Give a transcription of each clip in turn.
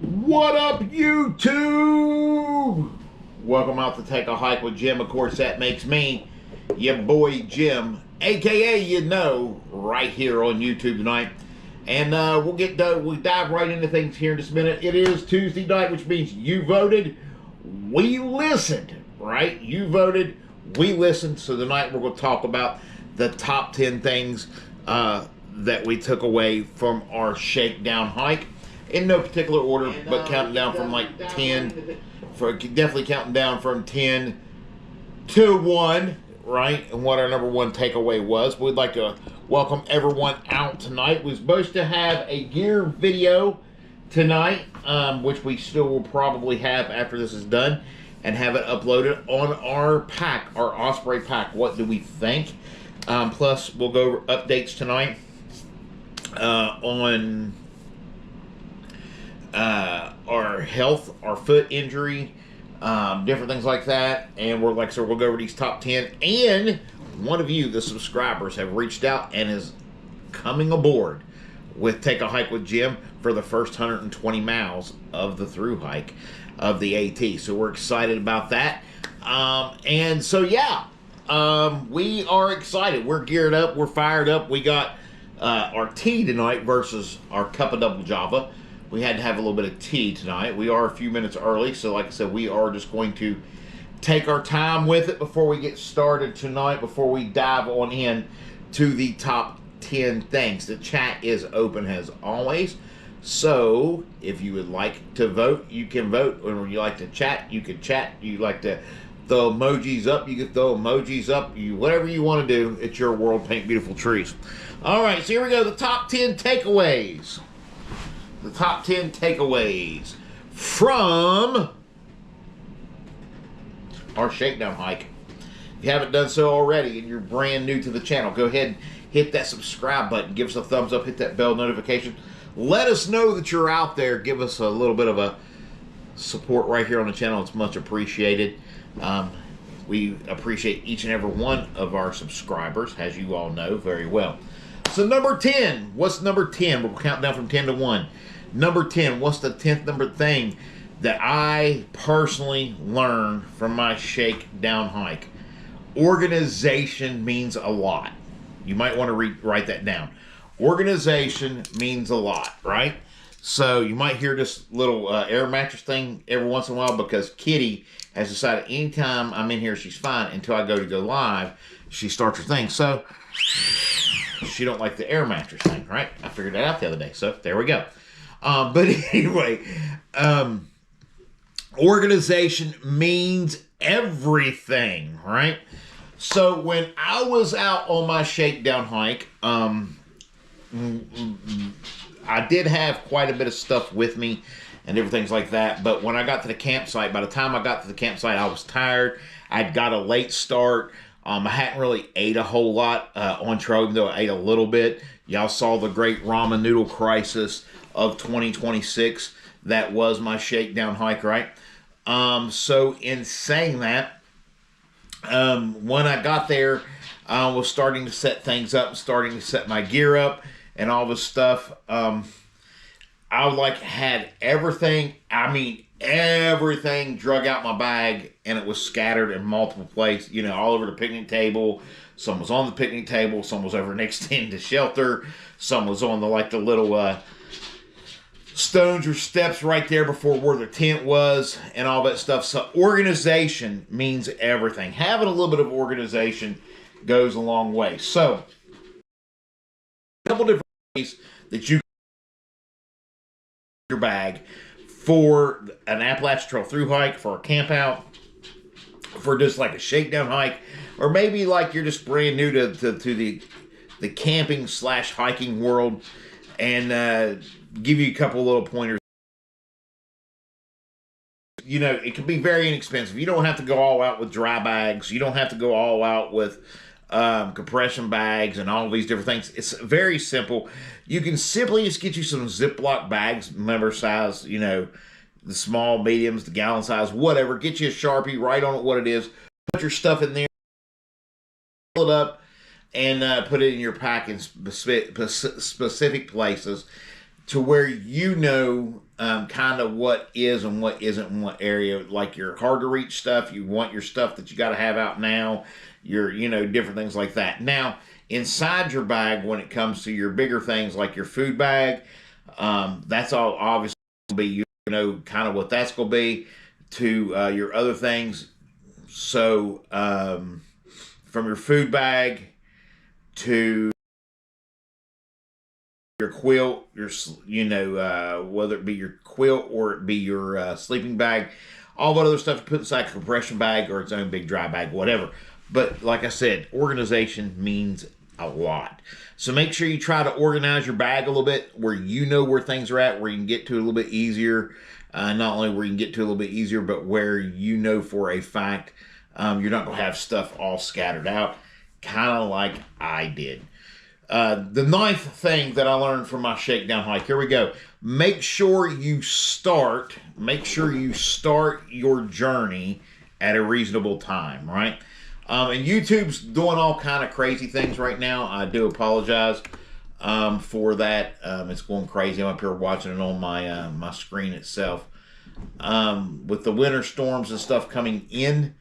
What up, YouTube? Welcome out to Take a Hike with Jim. Of course, that makes me your boy Jim, aka right here on YouTube tonight. And we'll dive right into things here in just a minute. It is Tuesday night, which means you voted, we listened, right? You voted, we listened. So tonight we're going to talk about the top 10 things that we took away from our shakedown hike. In no particular order, but counting down from like 10, definitely counting down from 10 to 1, right? And what our number one takeaway was. We'd like to welcome everyone out tonight. We're supposed to have a gear video tonight, which we still will probably have after this is done, and have it uploaded on our pack, our Osprey pack. What do we think? Plus, we'll go over updates tonight on our health, our foot injury, different things like that. And we'll go over these top 10. And one of you, the subscribers, have reached out and is coming aboard with Take a Hike with Jim for the first 120 miles of the thru hike of the AT. So we're excited about that. And so, yeah, we are excited. We're geared up. We're fired up. We got our tea tonight versus our cup of double Java. We had to have a little bit of tea tonight. We are a few minutes early, so like I said, we are just going to take our time with it before we get started tonight, before we dive on in to the top 10 things. The chat is open as always, so if you would like to vote, you can vote. Or you like to chat, you can chat. You like to throw emojis up, you can throw emojis up. Whatever you want to do, it's your world. Paint beautiful trees. All right, so here we go. The top 10 takeaways. The top 10 takeaways from our shakedown hike. If you haven't done so already and you're brand new to the channel, go ahead and hit that subscribe button. Give us a thumbs up. Hit that bell notification. Let us know that you're out there. Give us a little bit of a support right here on the channel. It's much appreciated. We appreciate each and every one of our subscribers, as you all know very well. So number 10. What's number 10? We'll count down from 10 to 1. Number 10, what's the 10th number thing that I personally learned from my shakedown hike? Organization means a lot. You might want to write that down. Organization means a lot, right? So you might hear this little air mattress thing every once in a while because Kitty has decided anytime I'm in here, she's fine until I go live, she starts her thing. So she don't like the air mattress thing, right? I figured that out the other day, so there we go. But anyway, organization means everything, right? So when I was out on my shakedown hike, I did have quite a bit of stuff with me and different things like that. But when I got to the campsite, by the time I got to the campsite, I was tired. I'd got a late start. I hadn't really ate a whole lot on trail, even though I ate a little bit. Y'all saw the great ramen noodle crisis of 2026. That was my shakedown hike, right? So in saying that, when I got there, I was starting to set things up, starting to set my gear up and all this stuff. I had everything, everything drug out my bag, and it was scattered in multiple places, all over the picnic table. Some was on the picnic table, some was over next to the shelter, some was on the little stones or steps right there before where the tent was and all that stuff. So organization means everything. Having a little bit of organization goes a long way. So a couple different ways that you your bag for an Appalachian Trail thru hike, for a camp out, for just like a shakedown hike, or maybe like you're just brand new to the camping / hiking world, and give you a couple little pointers. It can be very inexpensive. You don't have to go all out with dry bags. You don't have to go all out with compression bags and all these different things. It's very simple. You can simply just get you some Ziploc bags, member size, the small, mediums, the gallon size, whatever. Get you a Sharpie, write on it what it is. Put your stuff in there, fill it up, and put it in your pack in specific places to where kind of what is and what isn't in what area. Like your hard to reach stuff, you want your stuff that you got to have out now, your, different things like that. Now, inside your bag, when it comes to your bigger things like your food bag, that's all obviously going to be, kind of what that's going to be to your other things. So, from your food bag to your quilt, whether it be your quilt or it be your sleeping bag, all that other stuff you put inside a compression bag or its own big dry bag, whatever. But like I said, organization means a lot. So make sure you try to organize your bag a little bit where you know where things are at, where you can get to it a little bit easier. Not only where you can get to it a little bit easier, but where you know for a fact you're not going to have stuff all scattered out, kind of like I did. The ninth thing that I learned from my shakedown hike. Here we go. Make sure you start your journey at a reasonable time, right? And YouTube's doing all kind of crazy things right now. I do apologize for that. It's going crazy. I'm up here watching it on my my screen itself. With the winter storms and stuff coming in,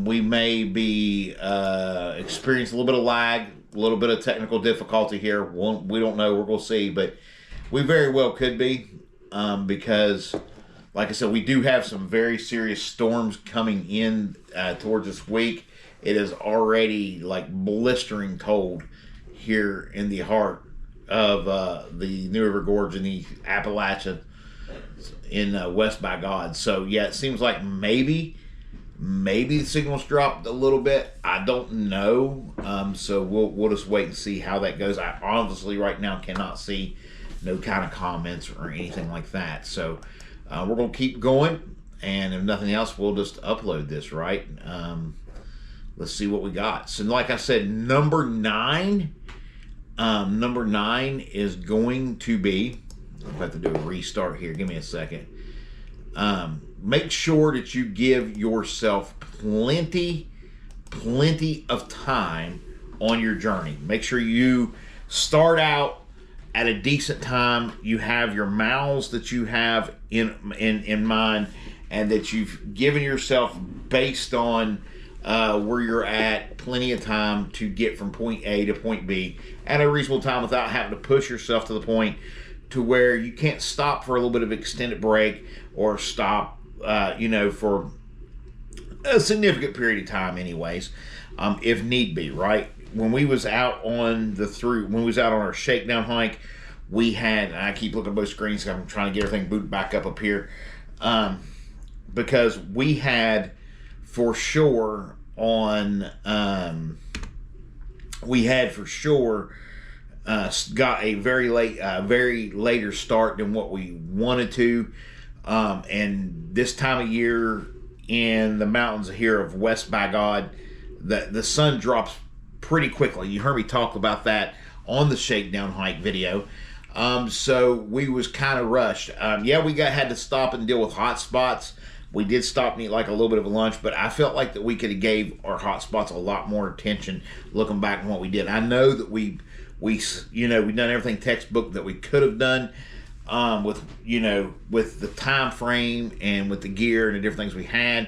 we may be experiencing a little bit of lag, a little bit of technical difficulty here. We don't know. We're going to see, but we very well could be because, like I said, we do have some very serious storms coming in towards this week. It is already like blistering cold here in the heart of the New River Gorge in the Appalachian in West by God. So yeah, it seems like maybe the signal's dropped a little bit. I don't know. So we'll just wait and see how that goes. I honestly right now cannot see no kind of comments or anything like that. So we're going to keep going, and if nothing else, we'll just upload this, right? Let's see what we got. So like I said, number nine is going to be, I'll have to do a restart here. Give me a second. Make sure that you give yourself plenty of time on your journey. Make sure you start out at a decent time. You have your miles that you have in mind, and that you've given yourself based on where you're at, plenty of time to get from point A to point B at a reasonable time without having to push yourself to the point to where you can't stop for a little bit of extended break or stop, for a significant period of time anyways, if need be, right? When we was out on our shakedown hike, we had, and I keep looking at both screens because I'm trying to get everything booted back up here, because we had for sure got a very later start than what we wanted to, and this time of year in the mountains here of West by God, the sun drops pretty quickly. You heard me talk about that on the shakedown hike video. So we was kind of rushed. We had to stop and deal with hot spots. We did stop and eat like a little bit of a lunch, but I felt like that we could have gave our hot spots a lot more attention looking back on what we did. I know that we've done everything textbook that we could have done, with the time frame and with the gear and the different things we had.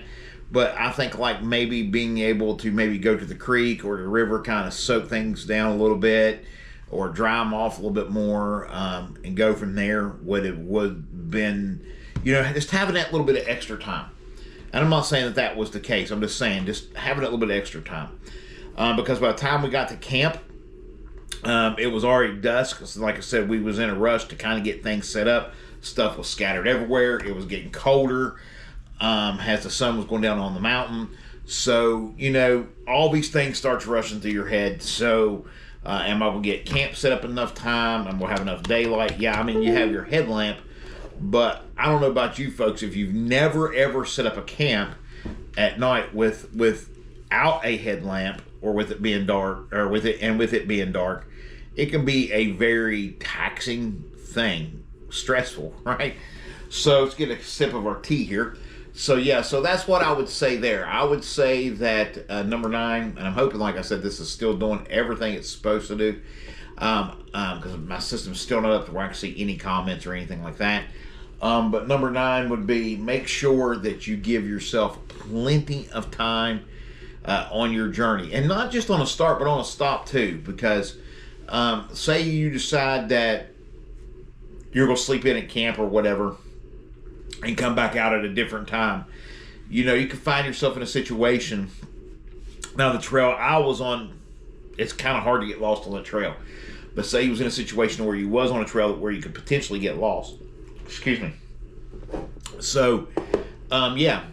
But I think like maybe being able to maybe go to the creek or the river, kind of soak things down a little bit or dry them off a little bit more, and go from there would have been, just having that little bit of extra time. And I'm not saying that was the case. I'm just saying just having that little bit of extra time. Because by the time we got to camp, it was already dusk. So like I said, we was in a rush to kind of get things set up. Stuff was scattered everywhere. It was getting colder as the sun was going down on the mountain. So, all these things starts rushing through your head. So, am I going to get camp set up enough time? I'm going to have enough daylight? Yeah, you have your headlamp. But I don't know about you folks, if you've never ever set up a camp at night without a headlamp, or with it being dark, or with it being dark, it can be a very taxing thing, stressful, right? So let's get a sip of our tea here. So that's what I would say there. I would say that number 9, and I'm hoping, like I said, this is still doing everything it's supposed to do. because my system's still not up to where I can see any comments or anything like that. But number 9 would be make sure that you give yourself plenty of time on your journey, and not just on a start, but on a stop too. Because say you decide that you're going to sleep in at camp or whatever, and come back out at a different time. You know, you can find yourself in a situation. Now, the trail I was on, it's kind of hard to get lost on the trail. But say you was in a situation where you was on a trail where you could potentially get lost. Excuse me. So, yeah.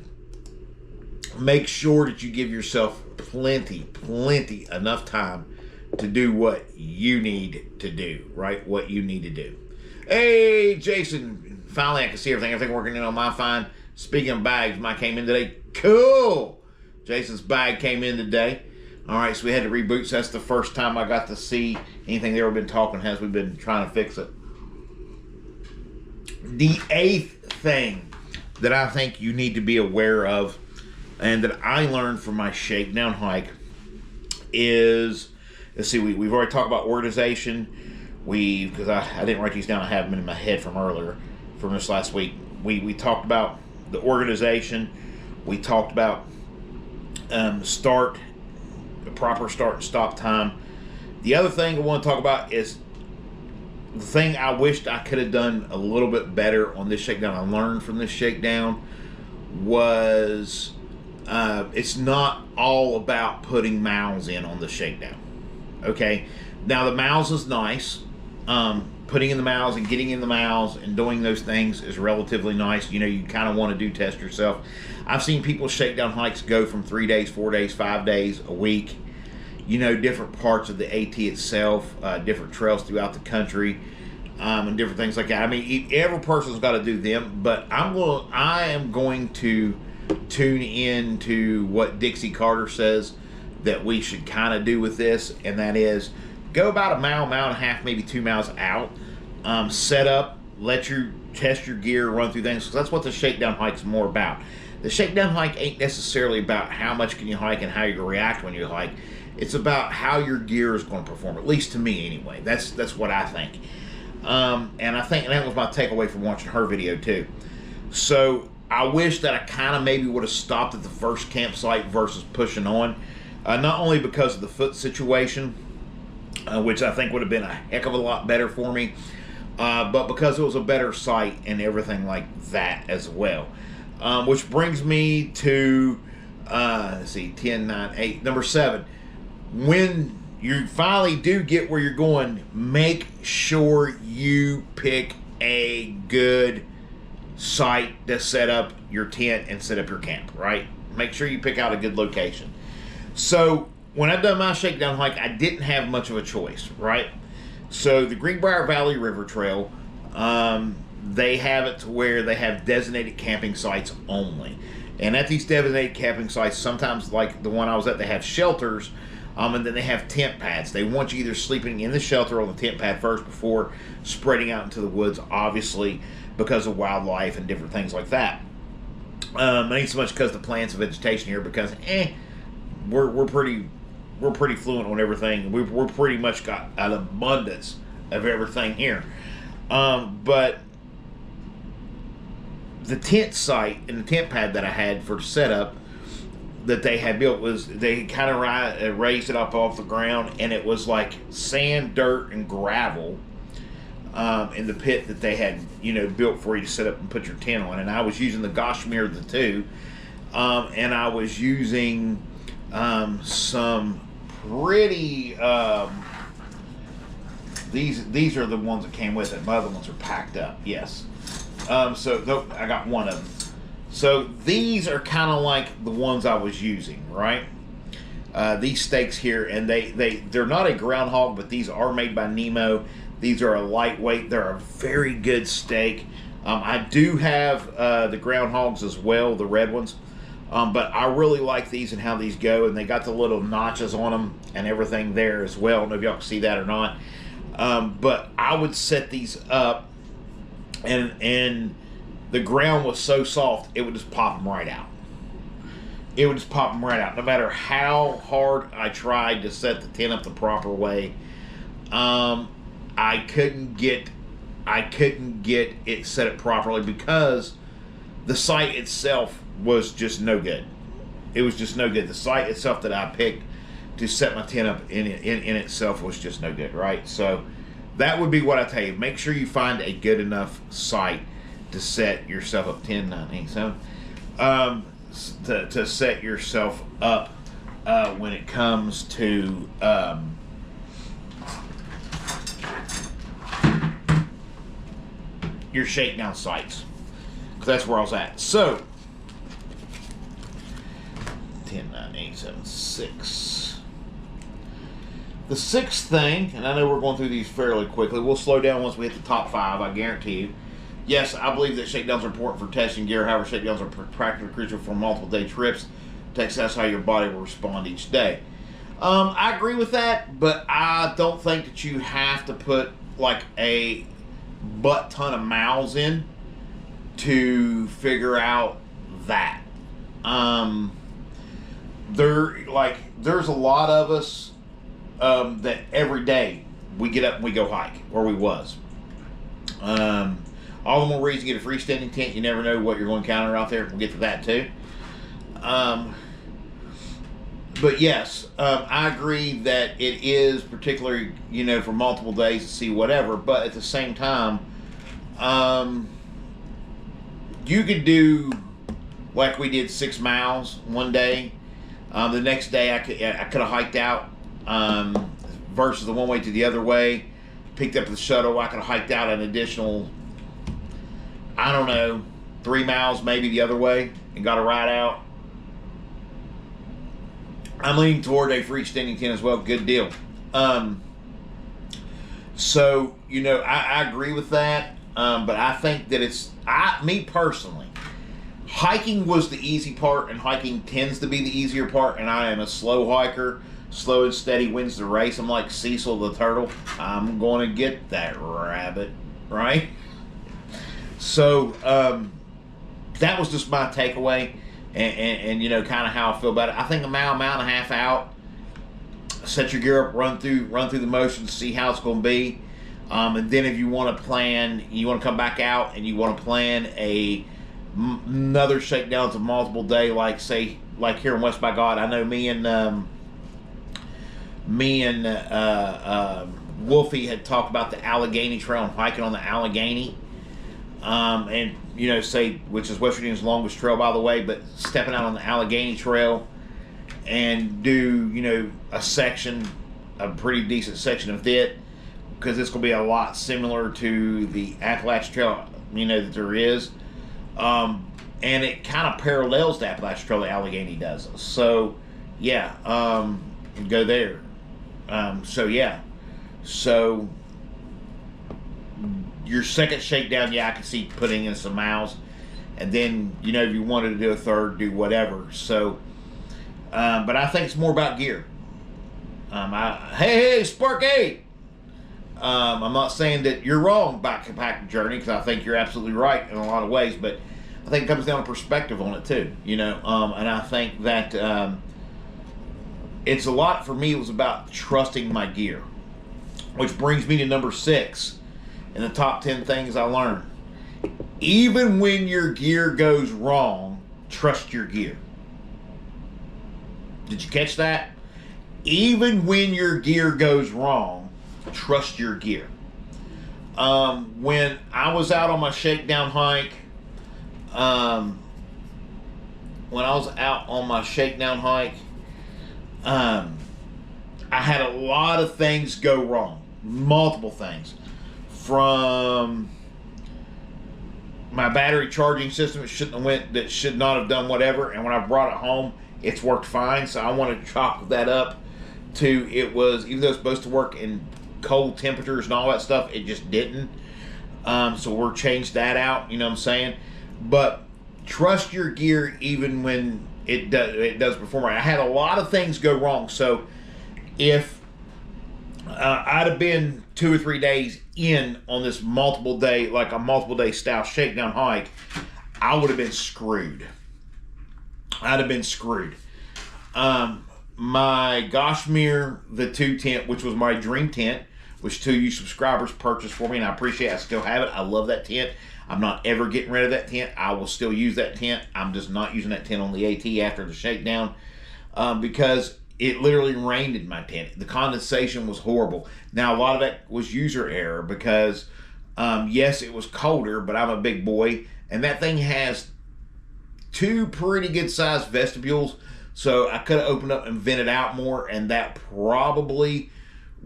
Make sure that you give yourself plenty enough time to do what you need to do, right? What you need to do. Hey, Jason. Finally, I can see everything working in on my fine. Speaking of bags, mine came in today. Cool. Jason's bag came in today. All right, so we had to reboot. So that's the first time I got to see anything they've ever been talking as we've been trying to fix it. The 8th thing that I think you need to be aware of, and that I learned from my shakedown hike, is, let's see, we've already talked about organization. Because I didn't write these down, I have them in my head from earlier, from this last week. We talked about the organization. We talked about the proper start and stop time. The other thing I want to talk about is the thing I wished I could have done a little bit better on this shakedown. I learned from this shakedown was it's not all about putting miles in on the shakedown. Okay, now the miles is nice. Putting in the miles and getting in the miles and doing those things is relatively nice. You know, you kind of want to test yourself. I've seen people shakedown hikes go from 3 days, 4 days, 5 days, a week. You know, different parts of the AT itself, different trails throughout the country, and different things like that. I mean, every person's got to do them, but I am going to tune in to what Dixie Carter says that we should kind of do with this, and that is go about a mile and a half, maybe 2 miles out. Set up, let you test your gear, run through things. Because that's what the shakedown hike's more about. The shakedown hike ain't necessarily about how much can you hike and how you react when you hike. It's about how your gear is going to perform. At least to me, anyway. That's what I think. And I think that was my takeaway from watching her video too. So I wish that I kind of maybe would have stopped at the first campsite versus pushing on. Not only because of the foot situation, which I think would have been a heck of a lot better for me, but because it was a better site and everything like that as well. Which brings me to, let's see, 10, 9, 8, number 7. When you finally do get where you're going, make sure you pick a good site to set up your tent and set up your camp, right? Make sure you pick out a good location. So when I done my shakedown hike, I didn't have much of a choice, right? So the Greenbrier Valley River Trail, they have it to where they have designated camping sites only. And at these designated camping sites, sometimes like the one I was at, they have shelters, and then they have tent pads. They want you either sleeping in the shelter or on the tent pad first before spreading out into the woods, obviously because of wildlife and different things like that. It ain't so much because of the plants and vegetation here, because we're pretty fluent on everything. We're pretty much got an abundance of everything here. But the tent site and the tent pad that I had for setup that they had built was, they kind of raised it up off the ground, and it was like sand, dirt, and gravel in the pit that they had, built for you to set up and put your tent on. And I was using the Gossamer the 2, and I was using some pretty these are the ones that came with it. My other ones are packed up. Yes. So I got one of them. So these are kind of like the ones I was using, right? These stakes here, and they're not a groundhog, but these are made by Nemo. These are a lightweight. They're a very good stake. I do have the groundhogs as well, the red ones. But I really like these and how these go, and they got the little notches on them and everything there as well. I don't know if y'all can see that or not. But I would set these up, and the ground was so soft, it would just pop them right out. It would just pop them right out. No matter how hard I tried to set the tent up the proper way, I couldn't get it set up properly because the site itself was just no good. It was just no good. The site itself that I picked to set my tent up in itself was just no good, right? So that would be what I tell you. Make sure you find a good enough site to set yourself up 10-9-8-7 to set yourself up when it comes to your shakedown sites, because that's where I was at. So 10-9-8-7-6. The sixth thing, and I know we're going through these fairly quickly. We'll slow down once we hit the top 5, I guarantee you. Yes, I believe that shakedowns are important for testing gear. However, shakedowns are practically crucial for multiple day trips to assess how your body will respond each day. I agree with that, but I don't think that you have to put like a butt ton of miles in to figure out that. There's a lot of us that every day we get up and we go hike, where we was. All the more reason to get a freestanding tent. You never know what you're going to encounter out there. We'll get to that too. But yes, I agree that it is particularly, for multiple days to see whatever. But at the same time, you could do like we did 6 miles one day. The next day I could have hiked out versus the one way to the other way. Picked up the shuttle. I could have hiked out an additional, 3 miles maybe the other way and got a ride out. I'm leaning toward a freestanding tent as well. Good deal. So, I agree with that. But I think that me personally, hiking was the easy part, and hiking tends to be the easier part, and I am a slow hiker. Slow and steady wins the race. I'm like Cecil the turtle. I'm going to get that rabbit, right? So, that was just my takeaway. And kind of how I feel about it. I think a mile and a half out, set your gear up, run through the motions, see how it's going to be, and then if you want to come back out and you want to plan another shakedown to multiple day, like here in West by God. I know me and Wolfie had talked about the Allegheny Trail and hiking on the Allegheny. And which is West Virginia's longest trail, by the way, but stepping out on the Allegheny Trail and do, a pretty decent section of it, because it's going to be a lot similar to the Appalachian Trail, that there is. And it kind of parallels the Appalachian Trail that Allegheny does. So, yeah, go there. So, your second shakedown, I can see putting in some miles, and then if you wanted to do a third, do whatever. So, but I think it's more about gear. Hey, Sparky! I'm not saying that you're wrong about backpacking journey, because I think you're absolutely right in a lot of ways, but I think it comes down to perspective on it too. And I think that it's a lot for me. It was about trusting my gear, which brings me to number 6. In the top 10 things I learned. Even when your gear goes wrong, trust your gear. Did you catch that? Even when your gear goes wrong, trust your gear. When I was out on my shakedown hike, I had a lot of things go wrong. Multiple things. From my battery charging system, that should not have done whatever, and when I brought it home, it's worked fine. So I want to chalk that up to, it was, even though it's supposed to work in cold temperatures and all that stuff, it just didn't. So we'll change that out. You know what I'm saying? But trust your gear even when it does perform right. I had a lot of things go wrong. So if I'd have been 2 or 3 days in on this multiple day style shakedown hike, I would have been screwed. I'd have been screwed. My Gashmere, the 2 tent, which was my dream tent, which 2 of you subscribers purchased for me, and I appreciate it. I still have it. I love that tent. I'm not ever getting rid of that tent. I will still use that tent. I'm just not using that tent on the AT after the shakedown because it literally rained in my tent. The condensation was horrible. Now, a lot of that was user error because, yes, it was colder, but I'm a big boy, and that thing has 2 pretty good-sized vestibules, so I could have opened up and vented out more, and that probably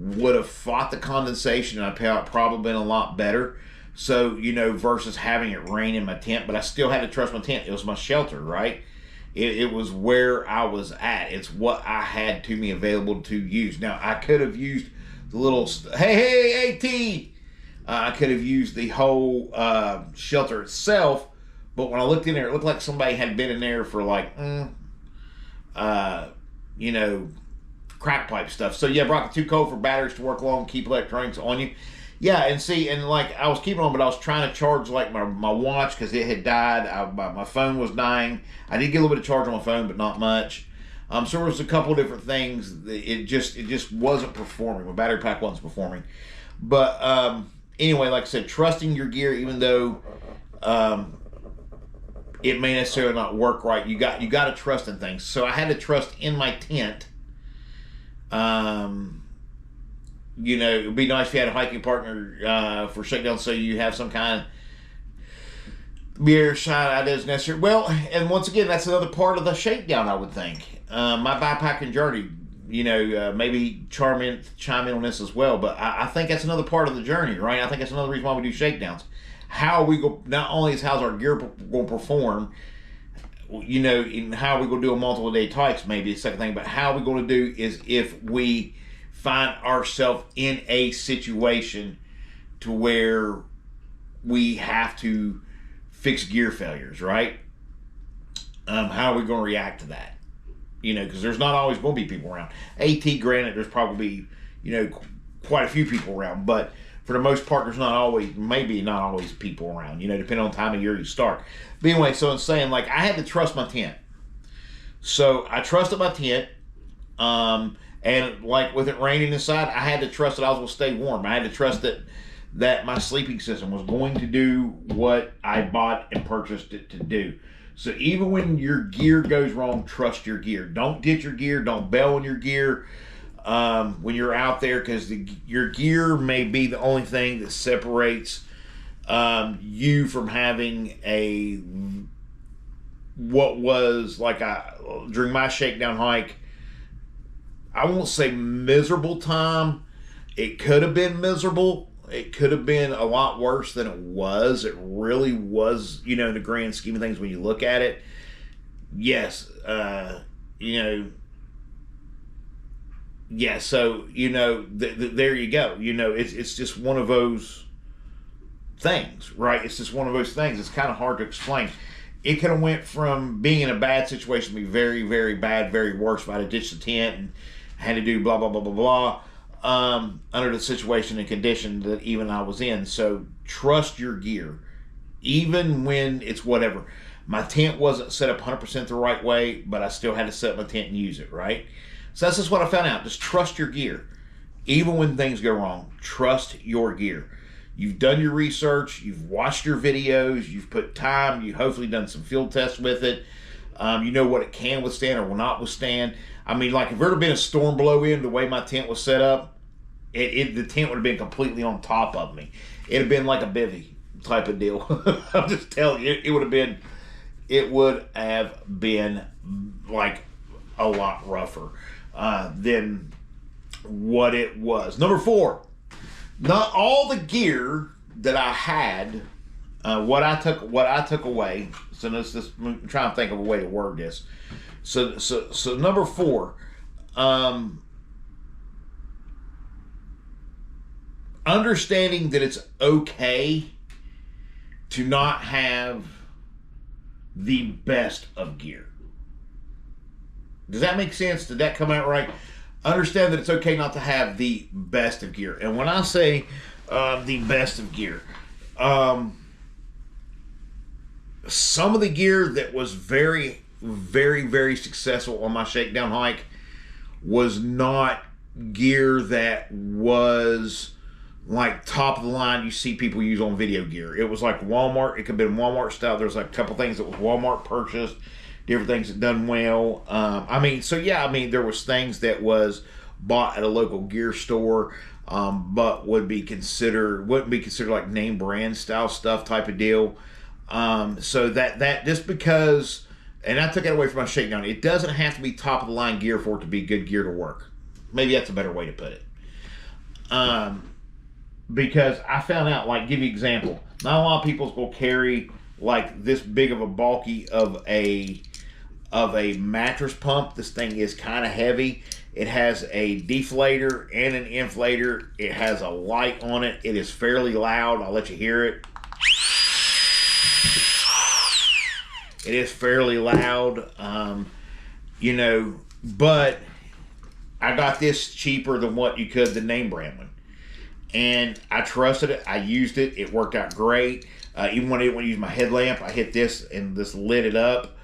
would have fought the condensation, and I'd probably been a lot better. So, you know, versus having it rain in my tent, but I still had to trust my tent. It was my shelter, right? It was where I was at. It's what I had to me available to use. Now, I could have used the little, hey, AT! I could have used the whole shelter itself, but when I looked in there, it looked like somebody had been in there for like, you know, crack pipe stuff. So yeah, Brock, too cold for batteries to work long, keep electronics on you. Yeah, and see, and like I was keeping on, but I was trying to charge like my watch because it had died. My phone was dying. I did get a little bit of charge on my phone, but not much. So there was a couple of different things. It just wasn't performing. My battery pack wasn't performing. But anyway, like I said, trusting your gear, even though it may necessarily not work right, you got to trust in things. So I had to trust in my tent. You know, it would be nice if you had a hiking partner for shakedown, so you have some kind of beer shot ideas necessary. Well, and once again, that's another part of the shakedown, I would think. My backpacking journey, you know, maybe chime in on this as well, but I think that's another part of the journey, right? I think that's another reason why we do shakedowns. How we go, not only is how's our gear going to perform, you know, in how we going to do a multiple day hikes, maybe the second thing, but how we going to do is if we find ourselves in a situation to where we have to fix gear failures, right? How are we going to react to that? You know, because there's not always going to be people around. AT, granted, there's probably, you know, quite a few people around, but for the most part, there's not always, maybe not always people around, you know, depending on the time of year you start. But anyway, so I'm saying, like, I had to trust my tent. So I trusted my tent, and like with it raining inside, I had to trust that I was going to stay warm. I had to trust that my sleeping system was going to do what I bought and purchased it to do. So even when your gear goes wrong, trust your gear. Don't ditch your gear. Don't bail on your gear when you're out there, because your gear may be the only thing that separates you from having what was like during my shakedown hike, I won't say miserable time. It could have been miserable. It could have been a lot worse than it was. It really was, you know, in the grand scheme of things when you look at it. Yes, you know, yeah, so, you know, there you go. You know, it's just one of those things, right? It's just one of those things. It's kind of hard to explain. It could have went from being in a bad situation to be very, very bad, very worse if I had ditched the tent and had to do blah, blah, blah, blah, blah, under the situation and condition that even I was in. So trust your gear, even when it's whatever. My tent wasn't set up 100% the right way, but I still had to set up my tent and use it, right? So that's just what I found out. Just trust your gear. Even when things go wrong, trust your gear. You've done your research, you've watched your videos, you've put time, you've hopefully done some field tests with it. You know what it can withstand or will not withstand. I mean, like if there had been a storm blow in the way my tent was set up, the tent would have been completely on top of me. It'd have been like a bivvy type of deal. I'm just telling you, it would have been like a lot rougher than what it was. Number 4, not all the gear that I had, what I took away. So let's just I'm trying to think of a way to word this. So number 4, understanding that it's okay to not have the best of gear. Does that make sense? Did that come out right? Understand that it's okay not to have the best of gear. And when I say the best of gear, some of the gear that was very, very, very successful on my shakedown hike was not gear that was like top of the line you see people use on video gear. It was like Walmart. It could have been Walmart style. There's like a couple things that was Walmart purchased, different things that done well. I mean, so yeah, I mean, there was things that was bought at a local gear store, but wouldn't be considered like name brand style stuff type of deal. So that just because, and I took it away from my shakedown, it doesn't have to be top of the line gear for it to be good gear to work. Maybe that's a better way to put it. Because I found out, like, give you an example, not a lot of people will carry like this big of a bulky of a mattress pump. This thing is kind of heavy. It has a deflator and an inflator. It has a light on it. It is fairly loud. I'll let you hear it. It is fairly loud, you know, but I got this cheaper than what you could the name brand one. And I trusted it. I used it. It worked out great. Even when I didn't want to use my headlamp, I hit this and this lit it up.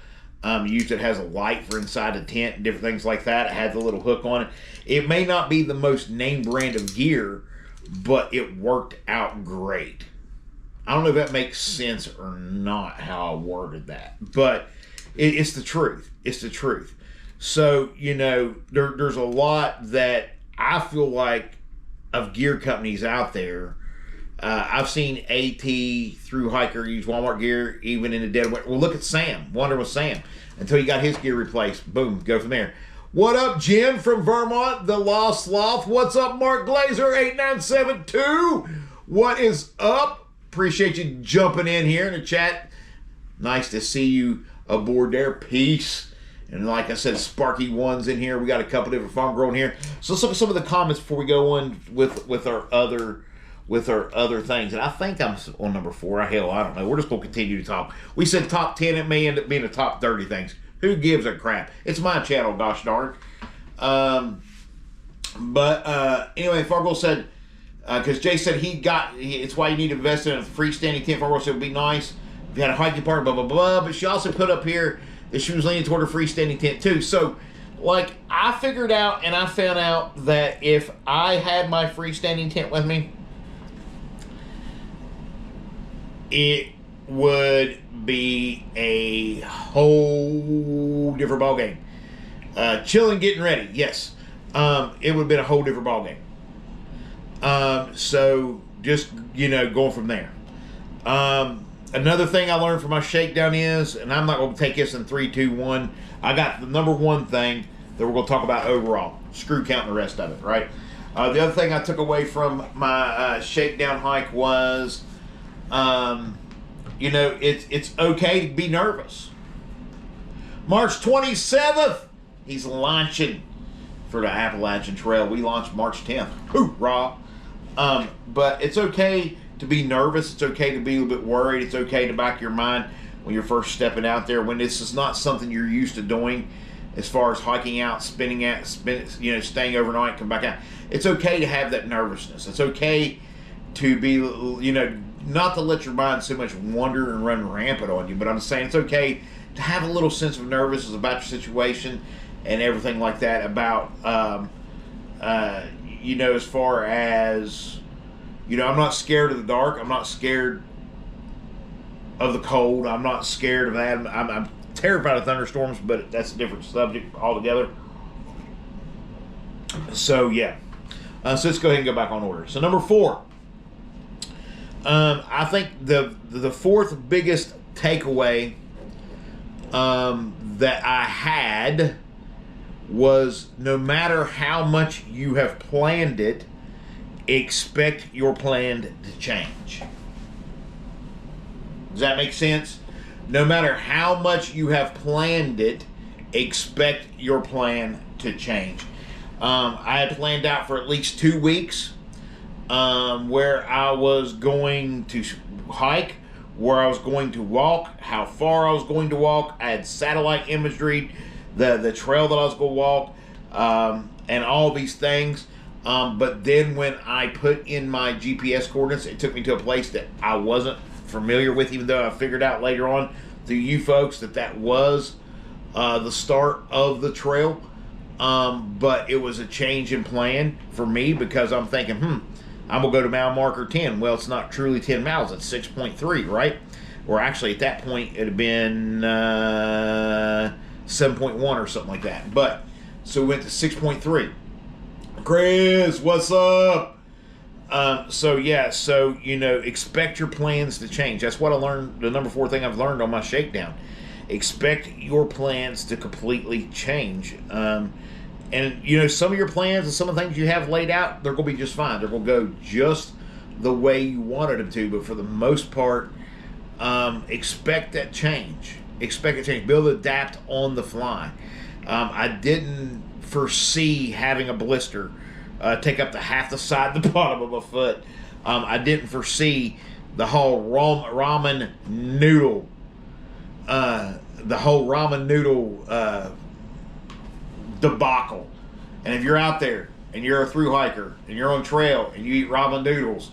Used it has a light for inside the tent and different things like that. It had the little hook on it. It may not be the most name brand of gear, but it worked out great. I don't know if that makes sense or not how I worded that, but it's the truth. It's the truth. So, you know, there's a lot that I feel like of gear companies out there. I've seen AT thru-hiker use Walmart gear even in the dead winter. Well, look at Sam. Wonder with Sam. Until he got his gear replaced. Boom, go from there. What up, Jim from Vermont, the Lost Sloth? What's up, Mark Glazer, 8972? What is up? Appreciate you jumping in here in the chat. Nice to see you aboard there. Peace. And like I said, Sparky One's in here. We got a couple different farm growing here. So let's look at some of the comments before we go on with our other things. And I think I'm on number 4. Hell, I don't know. We're just going to continue to talk. We said top 10. It may end up being the top 30 things. Who gives a crap? It's my channel, gosh darn. Anyway, Fargo said, because Jay said it's why you need to invest in a freestanding tent. Fargo said it would be nice if you had a hiking partner, blah, blah, blah. But she also put up here that she was leaning toward a freestanding tent too. So, like, I figured out and I found out that if I had my freestanding tent with me, it would be a whole different ballgame. Chilling, getting ready, yes. It would have been a whole different ballgame. So, just, you know, going from there. Another thing I learned from my shakedown is, and I'm not going to take this in 3, 2, 1. I got the number one thing that we're going to talk about overall. Screw counting the rest of it, right? The other thing I took away from my shakedown hike was, you know, it's okay to be nervous. March 27th, he's launching for the Appalachian Trail. We launched March 10th. Hoorah! But it's okay to be nervous. It's okay to be a little bit worried. It's okay to back your mind when you're first stepping out there, when this is not something you're used to doing as far as hiking out, you know, staying overnight, come back out. It's okay to have that nervousness. It's okay to be, you know, not to let your mind so much wander and run rampant on you, but I'm saying it's okay to have a little sense of nervousness about your situation and everything like that about, you know, as far as, you know, I'm not scared of the dark. I'm not scared of the cold. I'm not scared of that. I'm terrified of thunderstorms, but that's a different subject altogether. So, yeah. So let's go ahead and go back on order. So, number 4. I think the fourth biggest takeaway that I had was no matter how much you have planned it, expect your plan to change. Does that make sense? No matter how much you have planned it, expect your plan to change. I had planned out for at least 2 weeks where I was going to hike, where I was going to walk, how far I was going to walk. I had satellite imagery, the trail that I was going to walk, and all these things. But then when I put in my GPS coordinates, it took me to a place that I wasn't familiar with, even though I figured out later on through you folks that was the start of the trail. But it was a change in plan for me because I'm thinking, I'm going to go to mile marker 10. Well, it's not truly 10 miles. It's 6.3, right? Or actually, at that point, it had been 7.1 or something like that. But, so we went to 6.3. Chris, what's up? So, yeah, so, you know, expect your plans to change. That's what I learned, the number 4 thing I've learned on my shakedown. Expect your plans to completely change. And, you know, some of your plans and some of the things you have laid out, they're going to be just fine. They're going to go just the way you wanted them to. But for the most part, expect that change. Expect it to change. Be able to adapt on the fly. I didn't foresee having a blister take up to half the side of the bottom of my foot. I didn't foresee the whole ramen noodle debacle. And if you're out there and you're a thru hiker and you're on trail and you eat ramen noodles,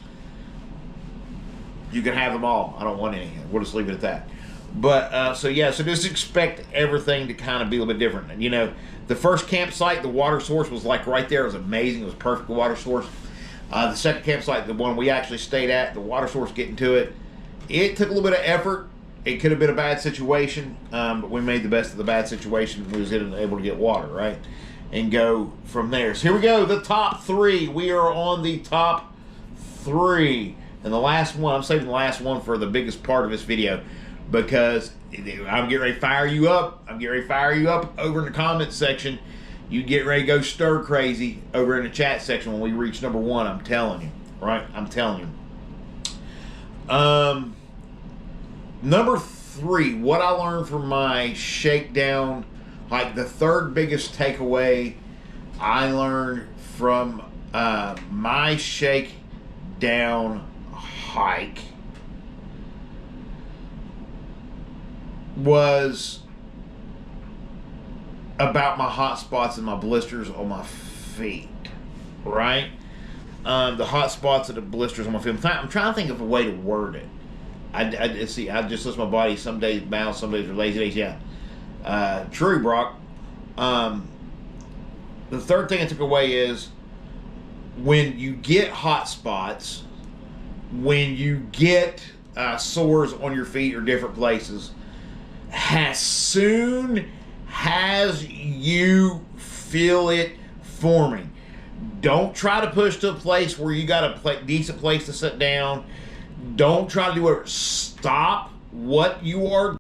you can have them all. I don't want any. We'll just leave it at that. But so yeah, so just expect everything to kind of be a little bit different. And you know, the first campsite, the water source was like right there. It was amazing. It was perfect water source. The second campsite, the one we actually stayed at, the water source, getting to it, it took a little bit of effort. It could have been a bad situation, but we made the best of the bad situation. We was able to get water, right? And go from there. So here we go, the top 3. We are on the top 3. And the last one, I'm saving the last one for the biggest part of this video because I'm getting ready to fire you up. I'm getting ready to fire you up over in the comment section. You get ready to go stir crazy over in the chat section when we reach number 1. I'm telling you, right? I'm telling you. Number 3, what I learned from my shakedown, like the third biggest takeaway I learned from my shakedown hike was about my hot spots and my blisters on my feet, right? The hot spots and the blisters on my feet. I'm trying to think of a way to word it. I just listen to my body. Some days bounce, some days are lazy days. Yeah, true, Brock. The third thing I took away is when you get hot spots, when you get sores on your feet or different places, as soon as you feel it forming, don't try to push to a place where you got a decent place to sit down. Don't try to do whatever. Stop what you are.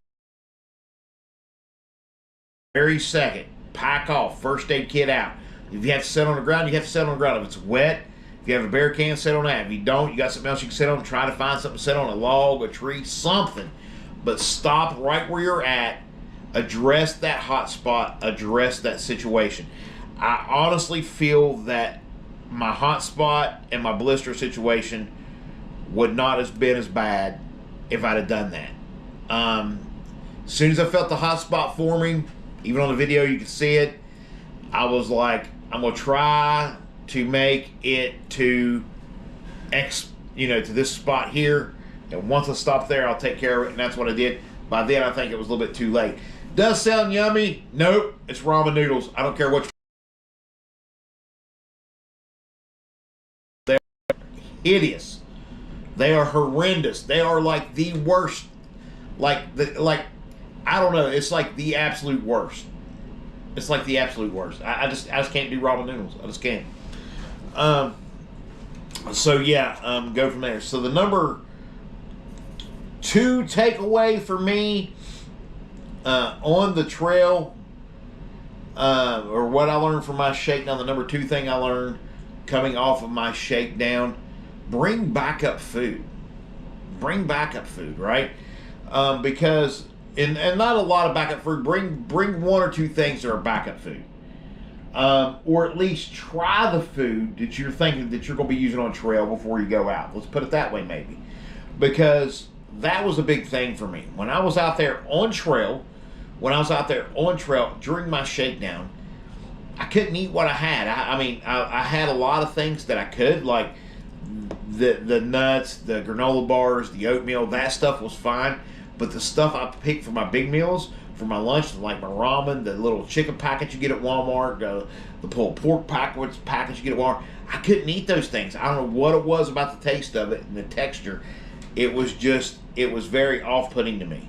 Very second. Pack off. First aid kit out. If you have to sit on the ground, you have to sit on the ground. If it's wet, if you have a bear can, sit on that. If you don't, you got something else you can sit on. Try to find something to sit on, a log, a tree, something. But stop right where you're at. Address that hot spot. Address that situation. I honestly feel that my hot spot and my blister situation would not have been as bad if I'd have done that. As soon as I felt the hot spot forming, even on the video you can see it, I was like, I'm gonna try to make it to to this spot here, and once I stop there, I'll take care of it, and that's what I did. By then, I think it was a little bit too late. Does sound yummy? Nope, it's ramen noodles. I don't care what. They're hideous. They are horrendous. They are like the worst. I don't know. It's like the absolute worst. It's like the absolute worst. I just can't do ramen noodles. I just can't. So yeah, go from there. So the number 2 takeaway for me on the trail, or what I learned from my shakedown, the number 2 thing I learned coming off of my shakedown, bring backup food. Bring backup food, right? Because and not a lot of backup food. Bring 1 or 2 things that are backup food, or at least try the food that you're thinking that you're going to be using on trail before you go out. Let's put it that way, maybe, because that was a big thing for me when I was out there on trail. When I was out there on trail during my shakedown, I couldn't eat what I had. I had a lot of things that I could, like the nuts, the granola bars, the oatmeal. That stuff was fine. But the stuff I picked for my big meals for my lunch, like my ramen, the little chicken packets you get at Walmart, the pulled pork packets you get at Walmart. I couldn't eat those things. I don't know what it was about the taste of it and the texture. It was very off-putting to me.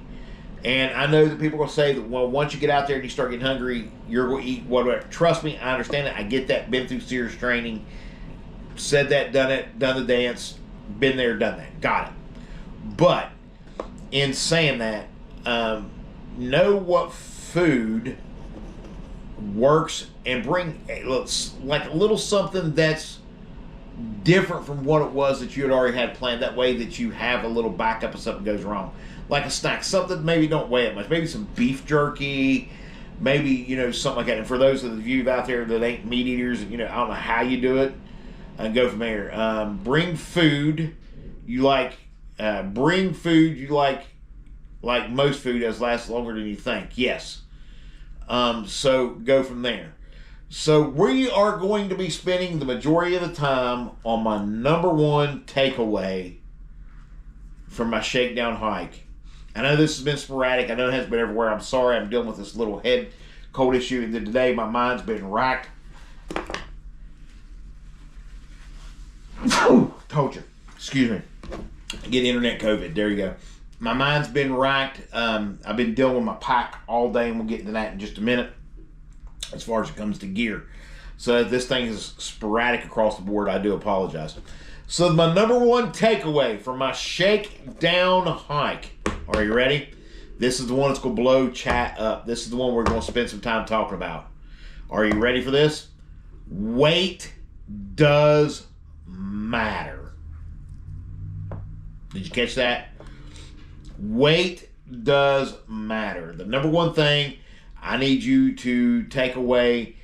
And I know that people are going to say that, well, once you get out there and you start getting hungry, you're going to eat whatever. Trust me, I understand it. I get that. Been through Sears training. Said that, done it, done the dance. Been there, done that. Got it. But in saying that, know what food works and bring like a little something that's different from what it was that you had already had planned. That way that you have a little backup if something goes wrong. Like a snack, something maybe don't weigh it much. Maybe some beef jerky, maybe, something like that. And for those of you out there that ain't meat eaters, I don't know how you do it, and go from there. Bring food you like. Bring food you like most food does last longer than you think. Yes. So go from there. So we are going to be spending the majority of the time on my number one takeaway from my shakedown hike. I know this has been sporadic. I know it hasn't been everywhere. I'm sorry. I'm dealing with this little head cold issue. And then today my mind's been racked. Told you. Excuse me. Get internet COVID. There you go. My mind's been racked. I've been dealing with my pack all day, and we'll get into that in just a minute as far as it comes to gear. So if this thing is sporadic across the board, I do apologize. So my number one takeaway from my shakedown hike. Are you ready? This is the one that's going to blow chat up. This is the one we're going to spend some time talking about. Are you ready for this? Weight does matter. Did you catch that? Weight does matter. The number one thing I need you to take away,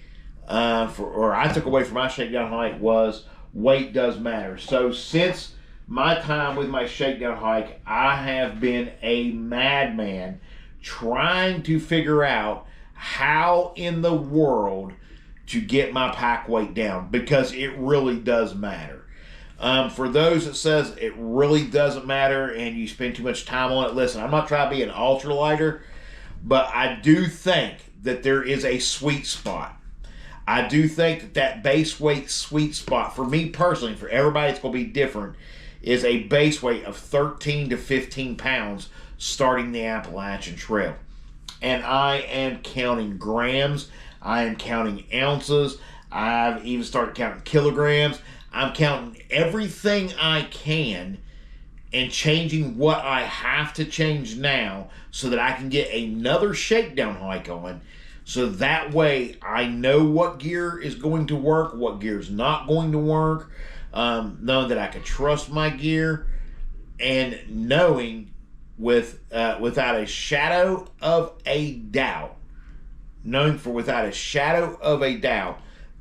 I took away from my shakedown hike was weight does matter. So since my time with my shakedown hike, I have been a madman trying to figure out how in the world to get my pack weight down, because it really does matter. For those that says it really doesn't matter and you spend too much time on it, listen, I'm not trying to be an ultralighter, but I do think that there is a sweet spot. I do think that base weight sweet spot, for me personally, for everybody it's going to be different, is a base weight of 13 to 15 pounds starting the Appalachian Trail. And I am counting grams. I am counting ounces. I've even started counting kilograms. I'm counting everything I can and changing what I have to change now so that I can get another shakedown hike on. So that way I know what gear is going to work, what gear is not going to work, knowing that I can trust my gear, and knowing without a shadow of a doubt,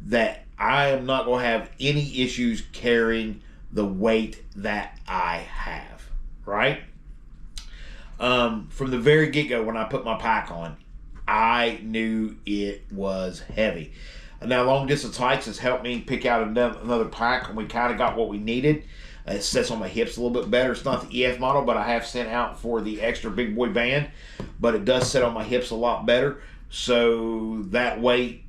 that I am not going to have any issues carrying the weight that I have, right? From the very get-go, when I put my pack on, I knew it was heavy. Now, long distance hikes has helped me pick out another pack, and we kind of got what we needed. It sits on my hips a little bit better. It's not the EF model, but I have sent out for the extra big boy band, but it does sit on my hips a lot better. So that weight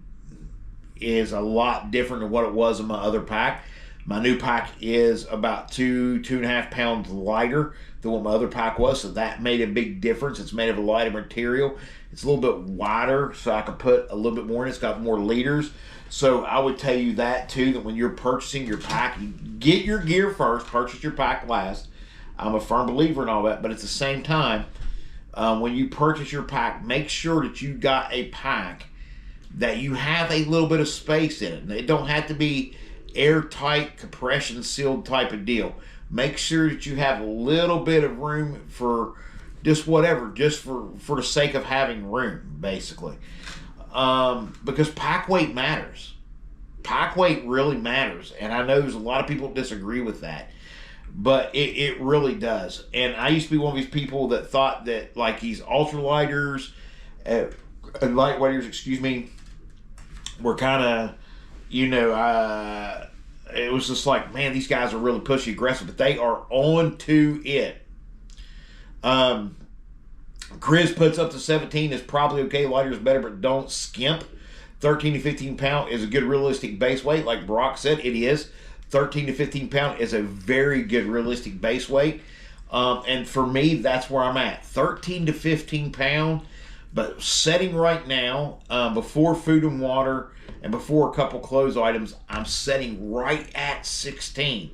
is a lot different than what it was in my other pack. My new pack is about 2.5 pounds lighter than what my other pack was, so that made a big difference. It's made of a lighter material. It's a little bit wider, so I can put a little bit more in. It's got more liters. So I would tell you that too, that when you're purchasing your pack, you get your gear first, purchase your pack last. I'm a firm believer in all that, but at the same time, when you purchase your pack, make sure that you got a pack that you have a little bit of space in it. It don't have to be airtight, compression sealed type of deal. Make sure that you have a little bit of room for just whatever, just for the sake of having room, basically. Because pack weight matters. Pack weight really matters. And I know there's a lot of people that disagree with that, but it really does. And I used to be one of these people that thought that like these ultralighters, lightweighters, excuse me, were kind of, it was just like, man, these guys are really pushy aggressive, but they are on to it. Chris puts up to 17 is probably okay. Lighter is better, but don't skimp. 13 to 15 pound is a good realistic base weight. Like Brock said, it is. 13 to 15 pound is a very good realistic base weight. And for me, that's where I'm at. 13 to 15 pound. But setting right now, before food and water and before a couple clothes items, I'm setting right at 16.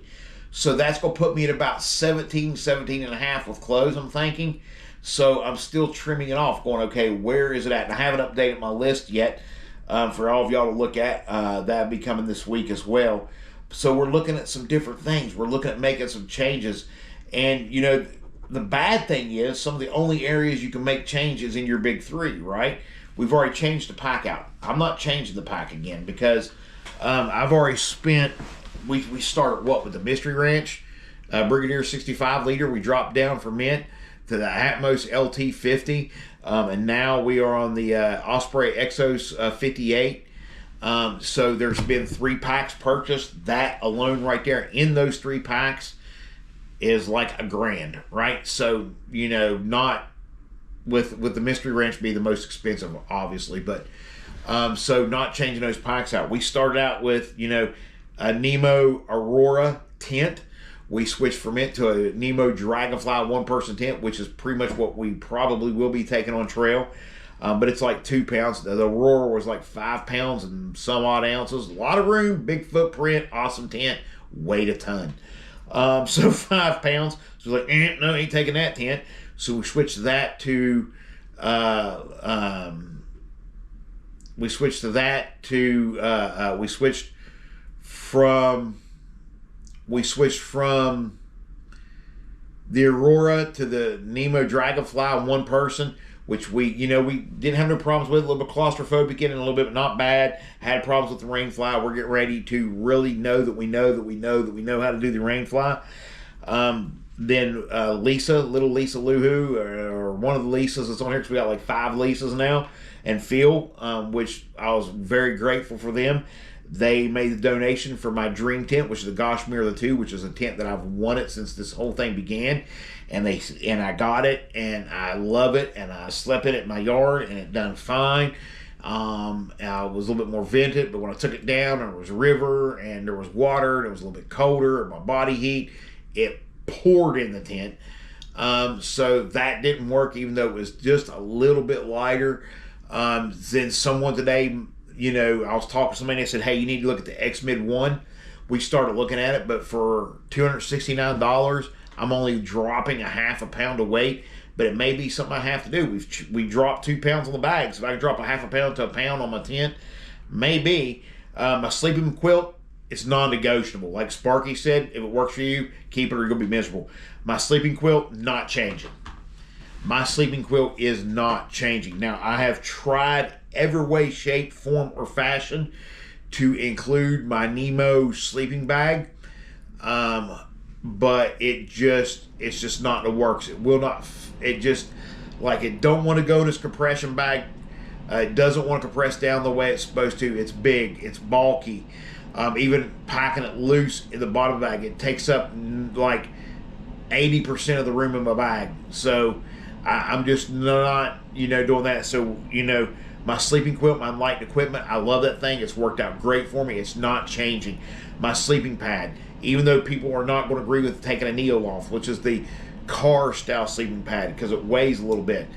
So that's going to put me at about 17, 17 and a half with clothes, I'm thinking. So I'm still trimming it off, going, okay, where is it at? And I haven't updated my list yet for all of y'all to look at. That'll be coming this week as well. So we're looking at some different things. We're looking at making some changes. And, you know, the bad thing is some of the only areas you can make changes in your big three, right? We've already changed the pack out. I'm not changing the pack again because I've already spent, we started what with the Mystery Ranch Brigadier 65 liter. We dropped down from it to the Atmos LT 50. And now we are on the Osprey Exos 58. So there's been 3 packs purchased. That alone right there in those 3 packs is like $1,000, right? So, you know, not with the Mystery Ranch being the most expensive, obviously, but so not changing those packs out. We started out with, you know, a Nemo Aurora tent. We switched from it to a Nemo Dragonfly one-person tent, which is pretty much what we probably will be taking on trail. But it's like 2 pounds. The Aurora was like 5 pounds and some odd ounces. A lot of room, big footprint, awesome tent, weighed a ton. So 5 pounds. So like, no, ain't taking that tent. So we switched that to, we switched from the Aurora to the Nemo Dragonfly one person, which we didn't have no problems with. A little bit claustrophobic in it, a little bit, but not bad. Had problems with the Rainfly. We're getting ready to really know that we know how to do the Rainfly. Then Lisa, little Lisa Luhu, or one of the Lisas that's on here, because we got like 5 Lisas now, and Phil, which I was very grateful for them. They made the donation for my dream tent, which is the Gossamer the 2, which is a tent that I've wanted since this whole thing began. And I got it, and I love it, and I slept in it in my yard, and it done fine. I was a little bit more vented, but when I took it down, there was a river, and there was water, and it was a little bit colder, and my body heat, it poured in the tent. So that didn't work, even though it was just a little bit lighter. Then someone today, you know, I was talking to somebody that said, hey, you need to look at the X-Mid 1. We started looking at it, but for $269, I'm only dropping a half a pound of weight, but it may be something I have to do. We dropped 2 pounds on the bag, so if I can drop a half a pound to a pound on my tent, maybe. My sleeping quilt, it's non-negotiable. Like Sparky said, if it works for you, keep it or you're going to be miserable. My sleeping quilt, not changing. My sleeping quilt is not changing. Now, I have tried every way, shape, form, or fashion to include my Nemo sleeping bag. But it's just not the works. It will not, it don't want to go in this compression bag. It doesn't want to compress down the way it's supposed to. It's big, it's bulky. Even packing it loose in the bottom bag, it takes up like 80% of the room in my bag. So I'm just not, doing that. So, my sleeping quilt, my light equipment, I love that thing. It's worked out great for me. It's not changing. My sleeping pad, even though people are not going to agree with taking a Neo off, which is the car style sleeping pad because it weighs a little bit.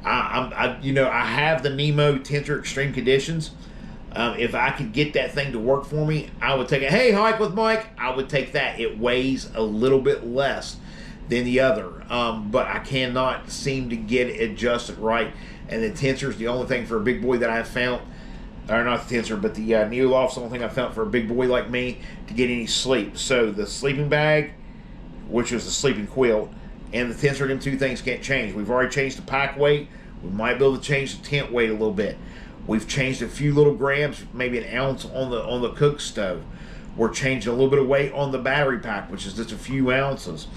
I have the Nemo Tensor Extreme Conditions. If I could get that thing to work for me, I would take it. Hey, hike with Mike. I would take that. It weighs a little bit less than the other, but I cannot seem to get it adjusted right. And the Tensor is the only thing for a big boy that I've found, or not the Tensor, but the Neoloft's the only thing I found for a big boy like me to get any sleep. So the sleeping bag, which is the sleeping quilt, and the Tensor, them 2 things can't change. We've already changed the pack weight. We might be able to change the tent weight a little bit. We've changed a few little grams, maybe an ounce on the cook stove. We're changing a little bit of weight on the battery pack, which is just a few ounces.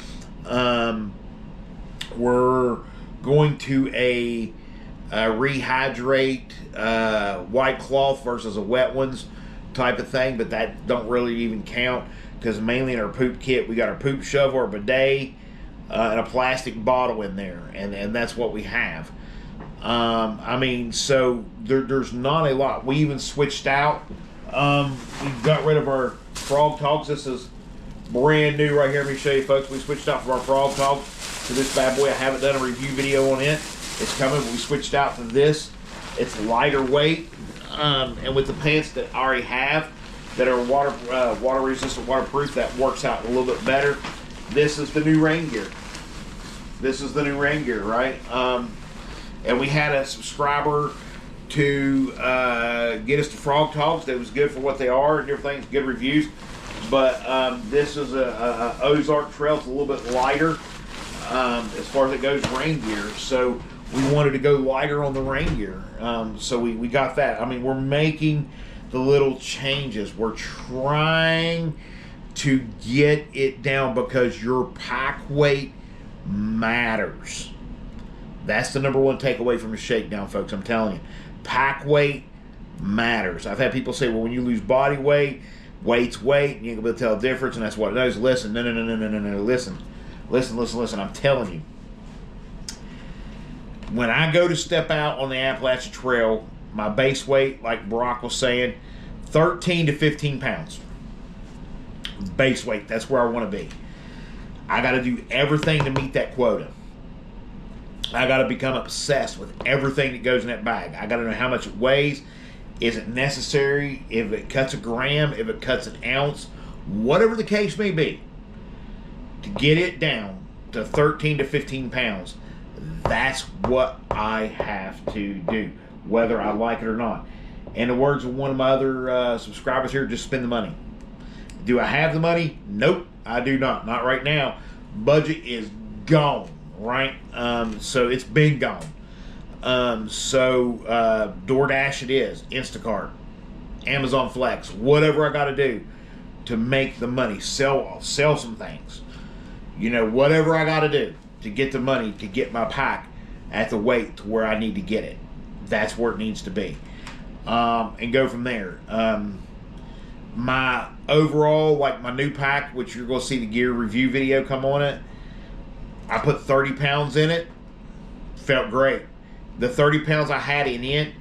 We're going to a rehydrate white cloth versus a wet ones type of thing, but that don't really even count because mainly in our poop kit we got our poop shovel, our bidet, and a plastic bottle in there, and that's what we have. I mean, so there's not a lot. We even switched out. We got rid of our frog togs. This is brand new right here. Let me show you, folks. We switched out from our frog togs to this bad boy. I haven't done a review video on it. It's coming, but we switched out to this. It's lighter weight, and with the pants that I already have that are water resistant, waterproof, that works out a little bit better. This is the new rain gear. This is the new rain gear, right? And we had a subscriber to get us the frog togs. That was good for what they are and different things, good reviews. But this is a Ozark Trail. It's a little bit lighter as far as it goes, rain gear. So we wanted to go lighter on the rain gear. So we got that. I mean, we're making the little changes. We're trying to get it down because your pack weight matters. That's the number one takeaway from the shakedown, folks. I'm telling you, pack weight matters. I've had people say, well, when you lose body weight, weight's weight, and you can be able to tell the difference, and that's what it is. Listen, no. Listen. I'm telling you, when I go to step out on the Appalachian Trail, my base weight, like Brock was saying, 13 to 15 pounds. Base weight, that's where I want to be. I got to do everything to meet that quota. I got to become obsessed with everything that goes in that bag. I got to know how much it weighs. Is it necessary? If it cuts a gram, if it cuts an ounce, whatever the case may be, to get it down to 13 to 15 pounds, that's what I have to do, whether I like it or not. In the words of one of my other subscribers here, just spend the money. Do I have the money? Nope, I do not. Not right now. Budget is gone, right? So it's been gone. DoorDash it is, Instacart, Amazon Flex, whatever I got to do to make the money, sell some things. You know, whatever I got to do to get the money to get my pack at the weight to where I need to get it. That's where it needs to be. And go from there. My overall, like my new pack, which you're going to see the gear review video come on it, I put 30 pounds in it. Felt great. The 30 pounds I had in it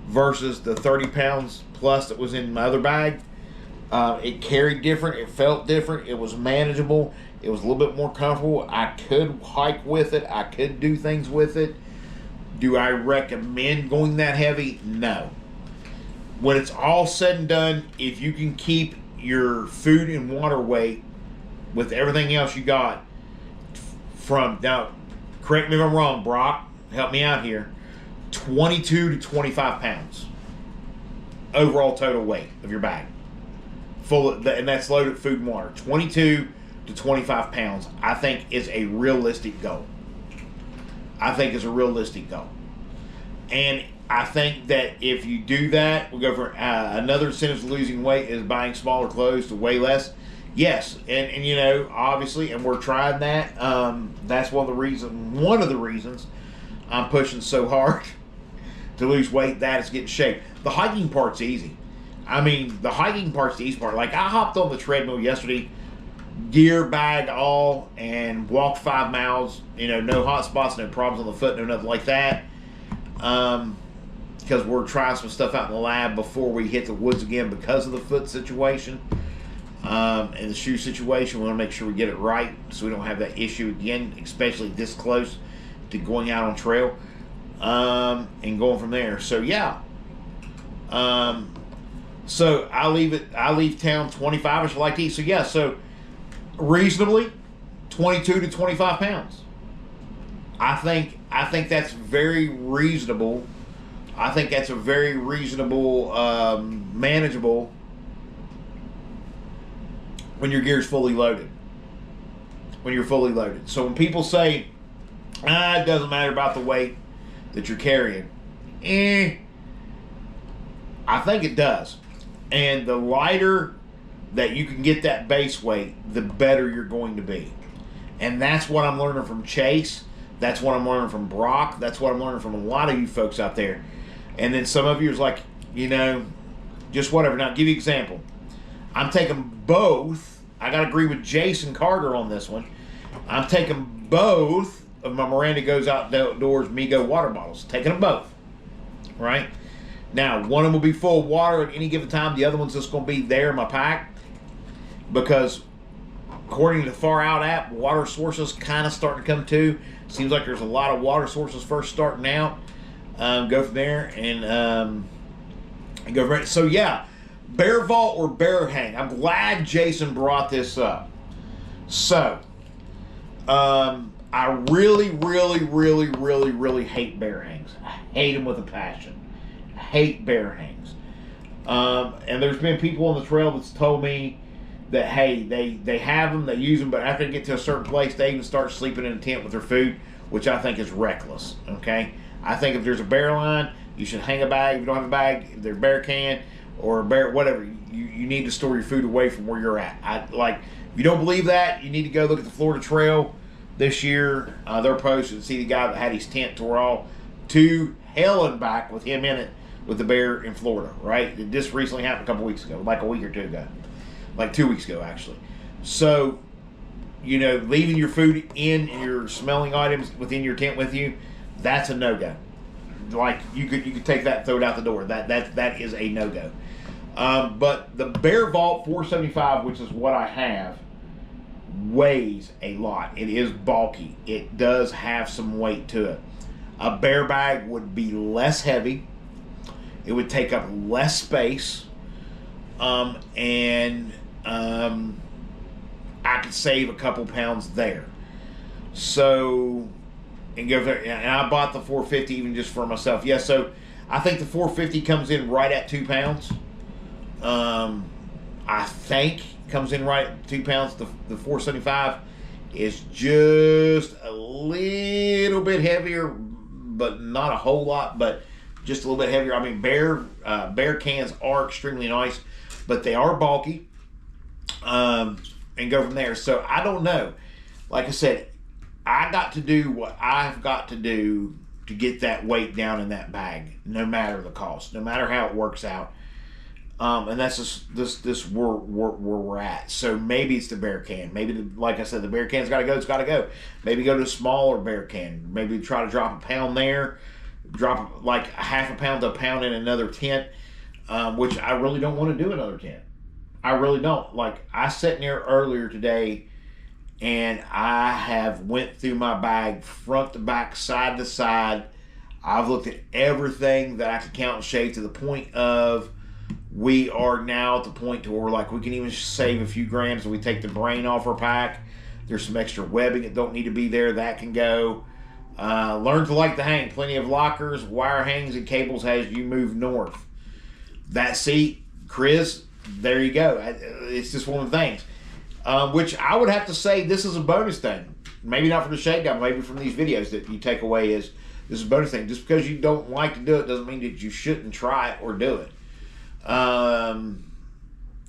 versus the 30 pounds plus that was in my other bag, it carried different. It felt different. It was manageable. It was a little bit more comfortable. I could hike with it. I could do things with it. Do I recommend going that heavy? No. When it's all said and done, if you can keep your food and water weight with everything else you got from, now, correct me if I'm wrong, Brock, help me out here, 22 to 25 pounds overall total weight of your bag. And that's loaded food and water. 22 to 25 pounds, I think, is a realistic goal. And I think that if you do that, we'll go for another incentive to losing weight is buying smaller clothes to weigh less. Yes, and you know, obviously, and we're trying that. That's one of the reasons I'm pushing so hard to lose weight. That is getting shape. The hiking part's easy. I mean, the hiking part's the easy part. Like, I hopped on the treadmill yesterday, gear, bag, all, and walked 5 miles. You know, no hot spots, no problems on the foot, no nothing like that. Because we're trying some stuff out in the lab before we hit the woods again because of the foot situation and the shoe situation. We want to make sure we get it right so we don't have that issue again, especially this close to going out on trail and going from there. So yeah, so I leave town 25ish like these. So yeah, so reasonably 22 to 25 pounds. I think that's very reasonable. I think that's a very reasonable, manageable when your gear's fully loaded. When you're fully loaded. So when people say, it doesn't matter about the weight that you're carrying, I think it does. And the lighter that you can get that base weight, the better you're going to be. And that's what I'm learning from Chase. That's what I'm learning from Brock. That's what I'm learning from a lot of you folks out there. And then some of you is like, you know, just whatever. Now, I'll give you an example. I'm taking both. I got to agree with Jason Carter on this one. I'm taking both of my Miranda Goes Outdoors Me-Go water bottles. Taking them both, right? Now, one of them will be full of water at any given time. The other one's just going to be there in my pack because, according to the Far Out app, water sources kind of starting to come too. Seems like there's a lot of water sources first starting out. Go from there and go from there. So, yeah, Bear Vault or Bear Hang. I'm glad Jason brought this up. So, I really, really, really, really, really hate bear hangs. I hate them with a passion. I hate bear hangs. And there's been people on the trail that's told me that, hey, they have them, they use them, but after they get to a certain place, they even start sleeping in a tent with their food, which I think is reckless, okay? I think if there's a bear line, you should hang a bag. If you don't have a bag, if there's a bear can or a bear, whatever, you need to store your food away from where you're at. If you don't believe that, you need to go look at the Florida Trail this year. Their post and see the guy that had his tent tore all to hell and back with him in it with the bear in Florida, right? It just recently happened a couple weeks ago, like a week or two ago. Like 2 weeks ago, actually. So, leaving your food and your smelling items within your tent with you, that's a no-go. Like, you could take that and throw it out the door. That is a no-go. But the Bear Vault 475, which is what I have, weighs a lot. It is bulky. It does have some weight to it. A bear bag would be less heavy. It would take up less space. I could save a couple pounds there. So, and I bought the 450 even just for myself. Yeah, so I think the 450 comes in right at 2 pounds. I think comes in right at 2 pounds. The 475 is just a little bit heavier, but not a whole lot, but just a little bit heavier. I mean, bear cans are extremely nice, but they are bulky. And go from there. So I don't know. Like I said, I got to do what I've got to do to get that weight down in that bag, no matter the cost, no matter how it works out. And that's just this where we're at. So maybe it's the bear can. Maybe, like I said, the bear can's got to go. It's got to go. Maybe go to a smaller bear can. Maybe try to drop a pound there. Drop like a half a pound to a pound in another tent, which I really don't want to do another tent. I really don't. Like, I sat there earlier today and I have went through my bag front to back, side to side. I've looked at everything that I can count and shave to the point of we are now at the point to where, like, we can even save a few grams if we take the brain off our pack. There's some extra webbing that don't need to be there. That can go. Learn to like the hang. Plenty of lockers, wire hangs, and cables as you move north. That seat, Chris, there you go. It's just one of the things. Which I would have to say this is a bonus thing. Maybe not from the Shade Guy, maybe from these videos that you take away is this is a bonus thing. Just because you don't like to do it doesn't mean that you shouldn't try it or do it.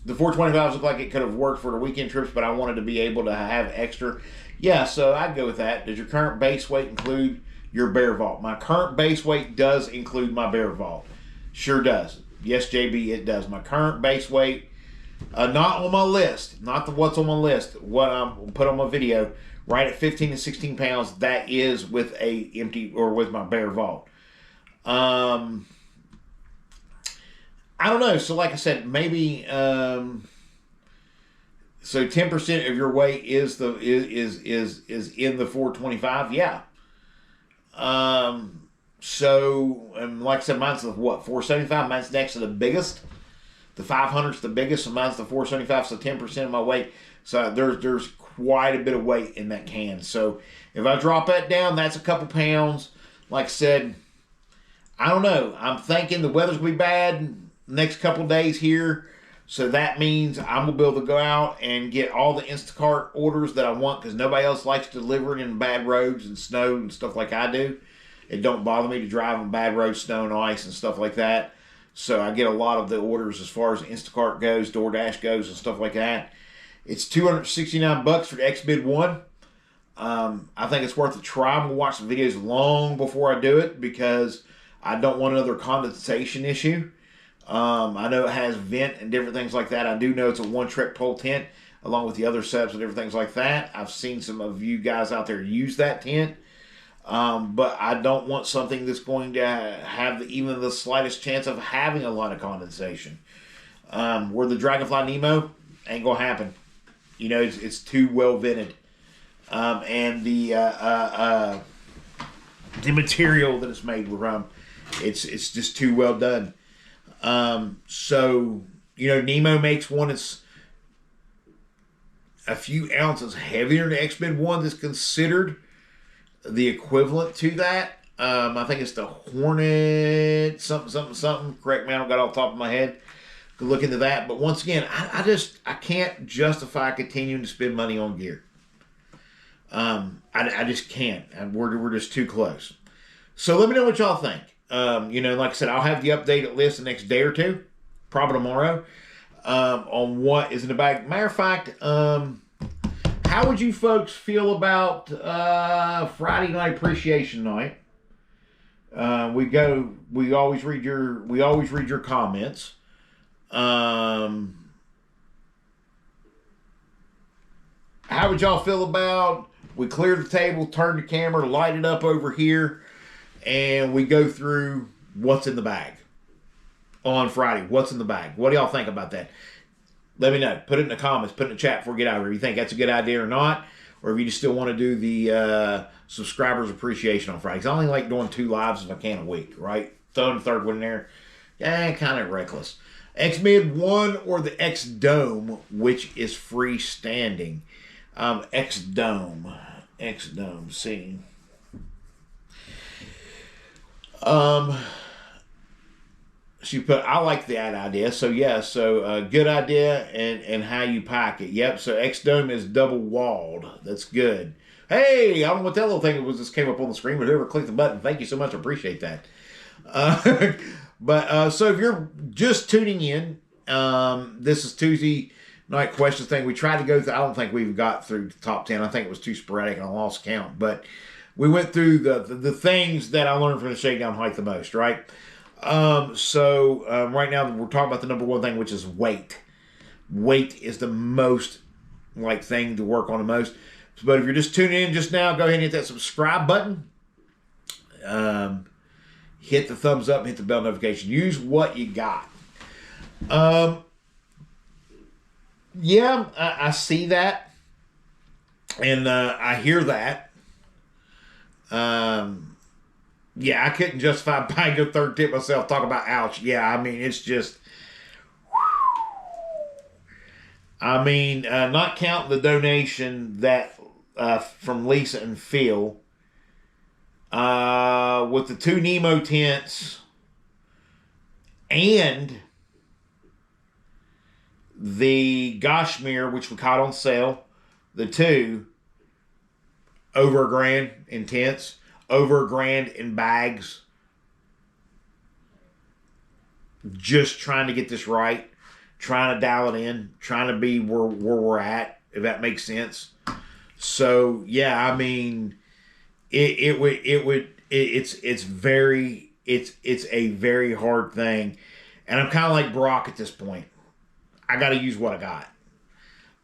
The 425s look like it could have worked for the weekend trips, but I wanted to be able to have extra. Yeah, so I'd go with that. Does your current base weight include your Bear Vault? My current base weight does include my Bear Vault. Sure does. Yes, JB, it does. My current base weight, not on my list, not the what's on my list, what I'm put on my video, right at 15 to 16 pounds, that is with a empty, or with my Bear Vault. I don't know. So like I said, maybe, so 10% of your weight is in the 425. Yeah. So, like I said, mine's the what, 475? Mine's next to the biggest. The 500's the biggest, and mine's the 475, so 10% of my weight. So there's quite a bit of weight in that can. So if I drop that down, that's a couple pounds. Like I said, I don't know. I'm thinking the weather's going to be bad next couple days here. So that means I'm going to be able to go out and get all the Instacart orders that I want, because nobody else likes delivering in bad roads and snow and stuff like I do. It don't bother me to drive on bad roads, snow and ice and stuff like that. So I get a lot of the orders as far as Instacart goes, DoorDash goes, and stuff like that. It's $269 for the XBid 1. I think it's worth a try. I'm going to watch some videos long before I do it, because I don't want another condensation issue. I know it has vent and different things like that. I do know it's a one-trek pole tent. along with the other setups and different things like that. I've seen some of you guys out there use that tent. But I don't want something that's going to have even the slightest chance of having a lot of condensation. Where the Dragonfly Nemo ain't gonna happen. You know, it's too well vented, and the material that it's made with it's just too well done. So you know, Nemo makes one that's a few ounces heavier than the X-Med one that's considered the equivalent to that. I think it's the Hornet something. Correct me, I don't got it off the top of my head. Could look into that. But once again, I can't justify continuing to spend money on gear. I just can't. And we're just too close. So let me know what y'all think. You know, like I said, I'll have the updated list the next day or two, probably tomorrow, on what is in the bag. Matter of fact, how would you folks feel about Friday night appreciation night? We always read your comments. How would y'all feel about we clear the table, turn the camera, light it up over here, and we go through what's in the bag on Friday? What's in the bag? What do y'all think about that? Let me know. Put it in the comments. Put it in the chat before we get out of here. If you think that's a good idea or not, or if you just still want to do the subscribers appreciation on Friday. 'Cause I only like doing 2 lives if I can a week, right? Throwing the third one in there, kind of reckless. X-Mid 1 or the X-Dome, which is freestanding. X-Dome. See. She put, I like that idea. So yeah, good idea and how you pack it. Yep. So X-Dome is double walled. That's good. Hey, I don't know what that little thing was. Just came up on the screen, but whoever clicked the button, thank you so much. I appreciate that. So if you're just tuning in, this is Tuesday night questions thing. We tried to go through. I don't think we've got through the top 10. I think it was too sporadic and I lost count. But we went through the things that I learned from the shakedown hike the most, right? Right now we're talking about the number one thing, which is weight. Weight is the most thing to work on the most. But if you're just tuning in just now, go ahead and hit that subscribe button. Hit the thumbs up, hit the bell notification. Use what you got. Yeah, I see that. And I hear that. Yeah, I couldn't justify buying a third tip myself. Talk about ouch. Yeah, I mean, it's just... I mean, not counting the donation that from Lisa and Phil, with the 2 Nemo tents and the Gashmere, which we caught on sale, the 2, over $1,000 in tents, over $1,000 in bags. Just trying to get this right. Trying to dial it in, trying to be where we're at, if that makes sense. So yeah, I mean, it's a very hard thing, and I'm kind of like Brock at this point. I got to use what I got,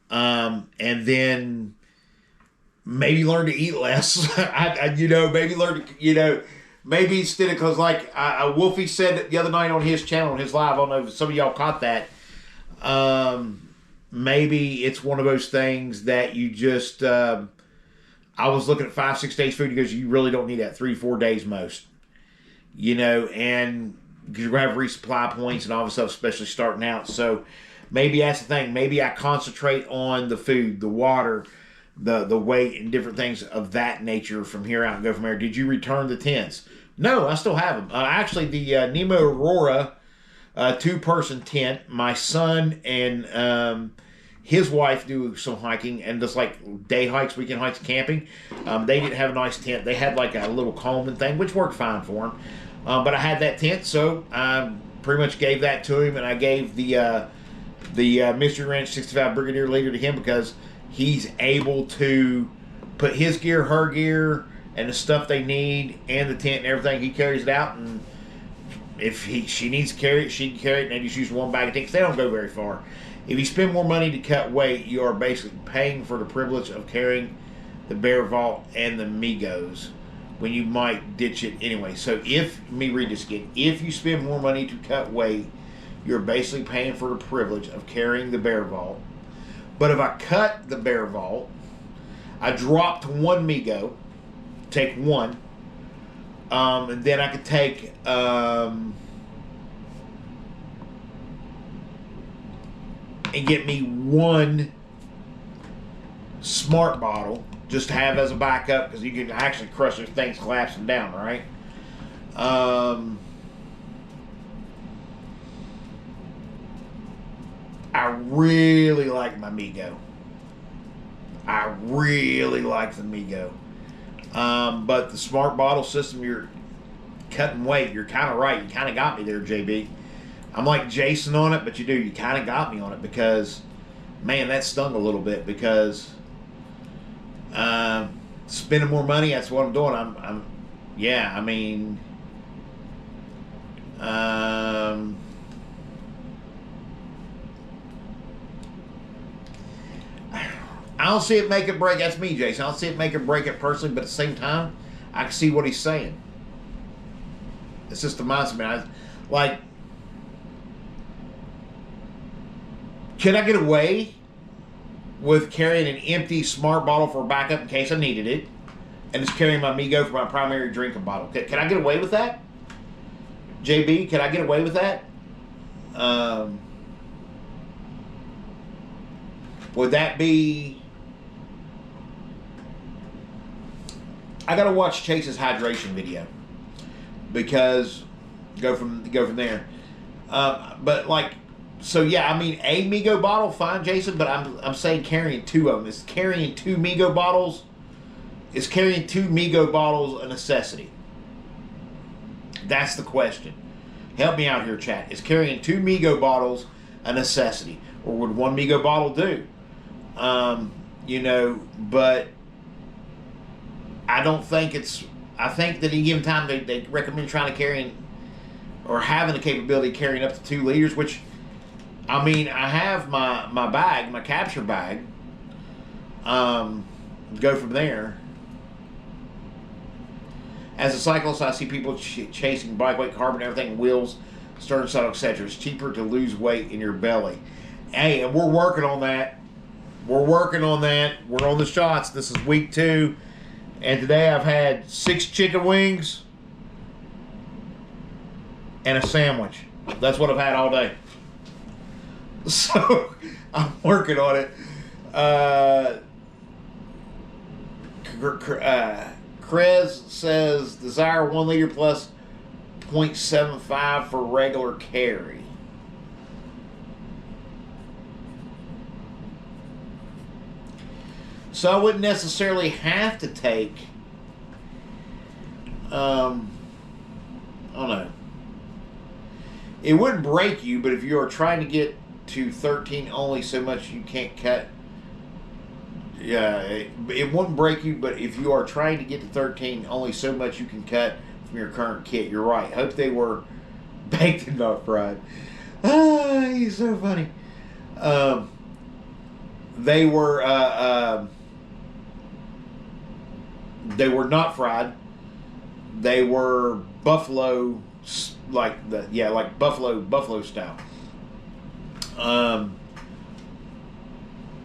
and then maybe learn to eat less. Maybe learn to, maybe instead of, because Wolfie said the other night on his channel, on his live, I don't know if some of y'all caught that. Maybe it's one of those things that you just, I was looking at 5-6 days food. He goes, you really don't need that 3-4 days most, and because you're going to have resupply points and all this stuff, especially starting out. So maybe that's the thing. Maybe I concentrate on the food, the water, the weight, and different things of that nature from here out and go from there. Did you return the tents? No, I still have them. Actually, the Nemo Aurora 2-person tent. My son and his wife do some hiking and just day hikes, weekend hikes, camping. They didn't have a nice tent. They had a little Coleman thing, which worked fine for him. But I had that tent, so I pretty much gave that to him, and I gave the Mystery Ranch 65 Brigadier Leader to him because he's able to put his gear, her gear, and the stuff they need, and the tent and everything. He carries it out, and if she needs to carry it, she can carry it, and they just use one bag of tent because they don't go very far. If you spend more money to cut weight, you are basically paying for the privilege of carrying the Bear Vault and the Migos when you might ditch it anyway. So let me read this again. If you spend more money to cut weight, you're basically paying for the privilege of carrying the Bear Vault. But if I cut the Bear Vault, I dropped one Migo, take one, and then I could take and get me one smart bottle just to have as a backup, because you can actually crush those things collapsing down, right? I really like my Migo. I really like the Migo. But the smart bottle system, you're cutting weight. You're kind of right. You kind of got me there, JB. I'm like Jason on it, but you kind of got me on it, because, man, that stung a little bit, because spending more money, that's what I'm doing. Yeah, I mean, I don't see it make it break. That's me, Jason. I don't see it make it break it personally, but at the same time, I can see what he's saying. It's just the mindset, man. Like, can I get away with carrying an empty smart bottle for backup in case I needed it, and just carrying my Migo for my primary drinking bottle? Can I get away with that? JB, can I get away with that? Would that be... I gotta watch Chase's hydration video, because go from there. But like, so yeah, I mean, a Migo bottle, fine, Jason. But I'm saying carrying two of them. Is carrying two Migo bottles? Is carrying two Migo bottles a necessity? That's the question. Help me out here, chat. Is carrying two Migo bottles a necessity, or would one Migo bottle do? But I don't think it's. I think that in given time they recommend trying to carry or having the capability of carrying up to 2 liters, which, I mean, I have my bag, my capture bag. Go from there. As a cyclist, I see people chasing bike weight, carbon, everything, wheels, stern saddle, etc. It's cheaper to lose weight in your belly. Hey, and we're working on that. We're working on that. We're on the shots. This is week 2. And today I've had 6 chicken wings and a sandwich. That's what I've had all day. So, I'm working on it. Krez says, desire 1 liter plus 0.75 for regular carry. So I wouldn't necessarily have to take, I don't know. It wouldn't break you, but if you are trying to get to 13 only so much you can't cut, yeah, it wouldn't break you, but if you are trying to get to 13 only so much you can cut from your current kit, you're right. Hope they were baked and not fried. Ah, he's so funny. They were not fried. They were buffalo, like buffalo style.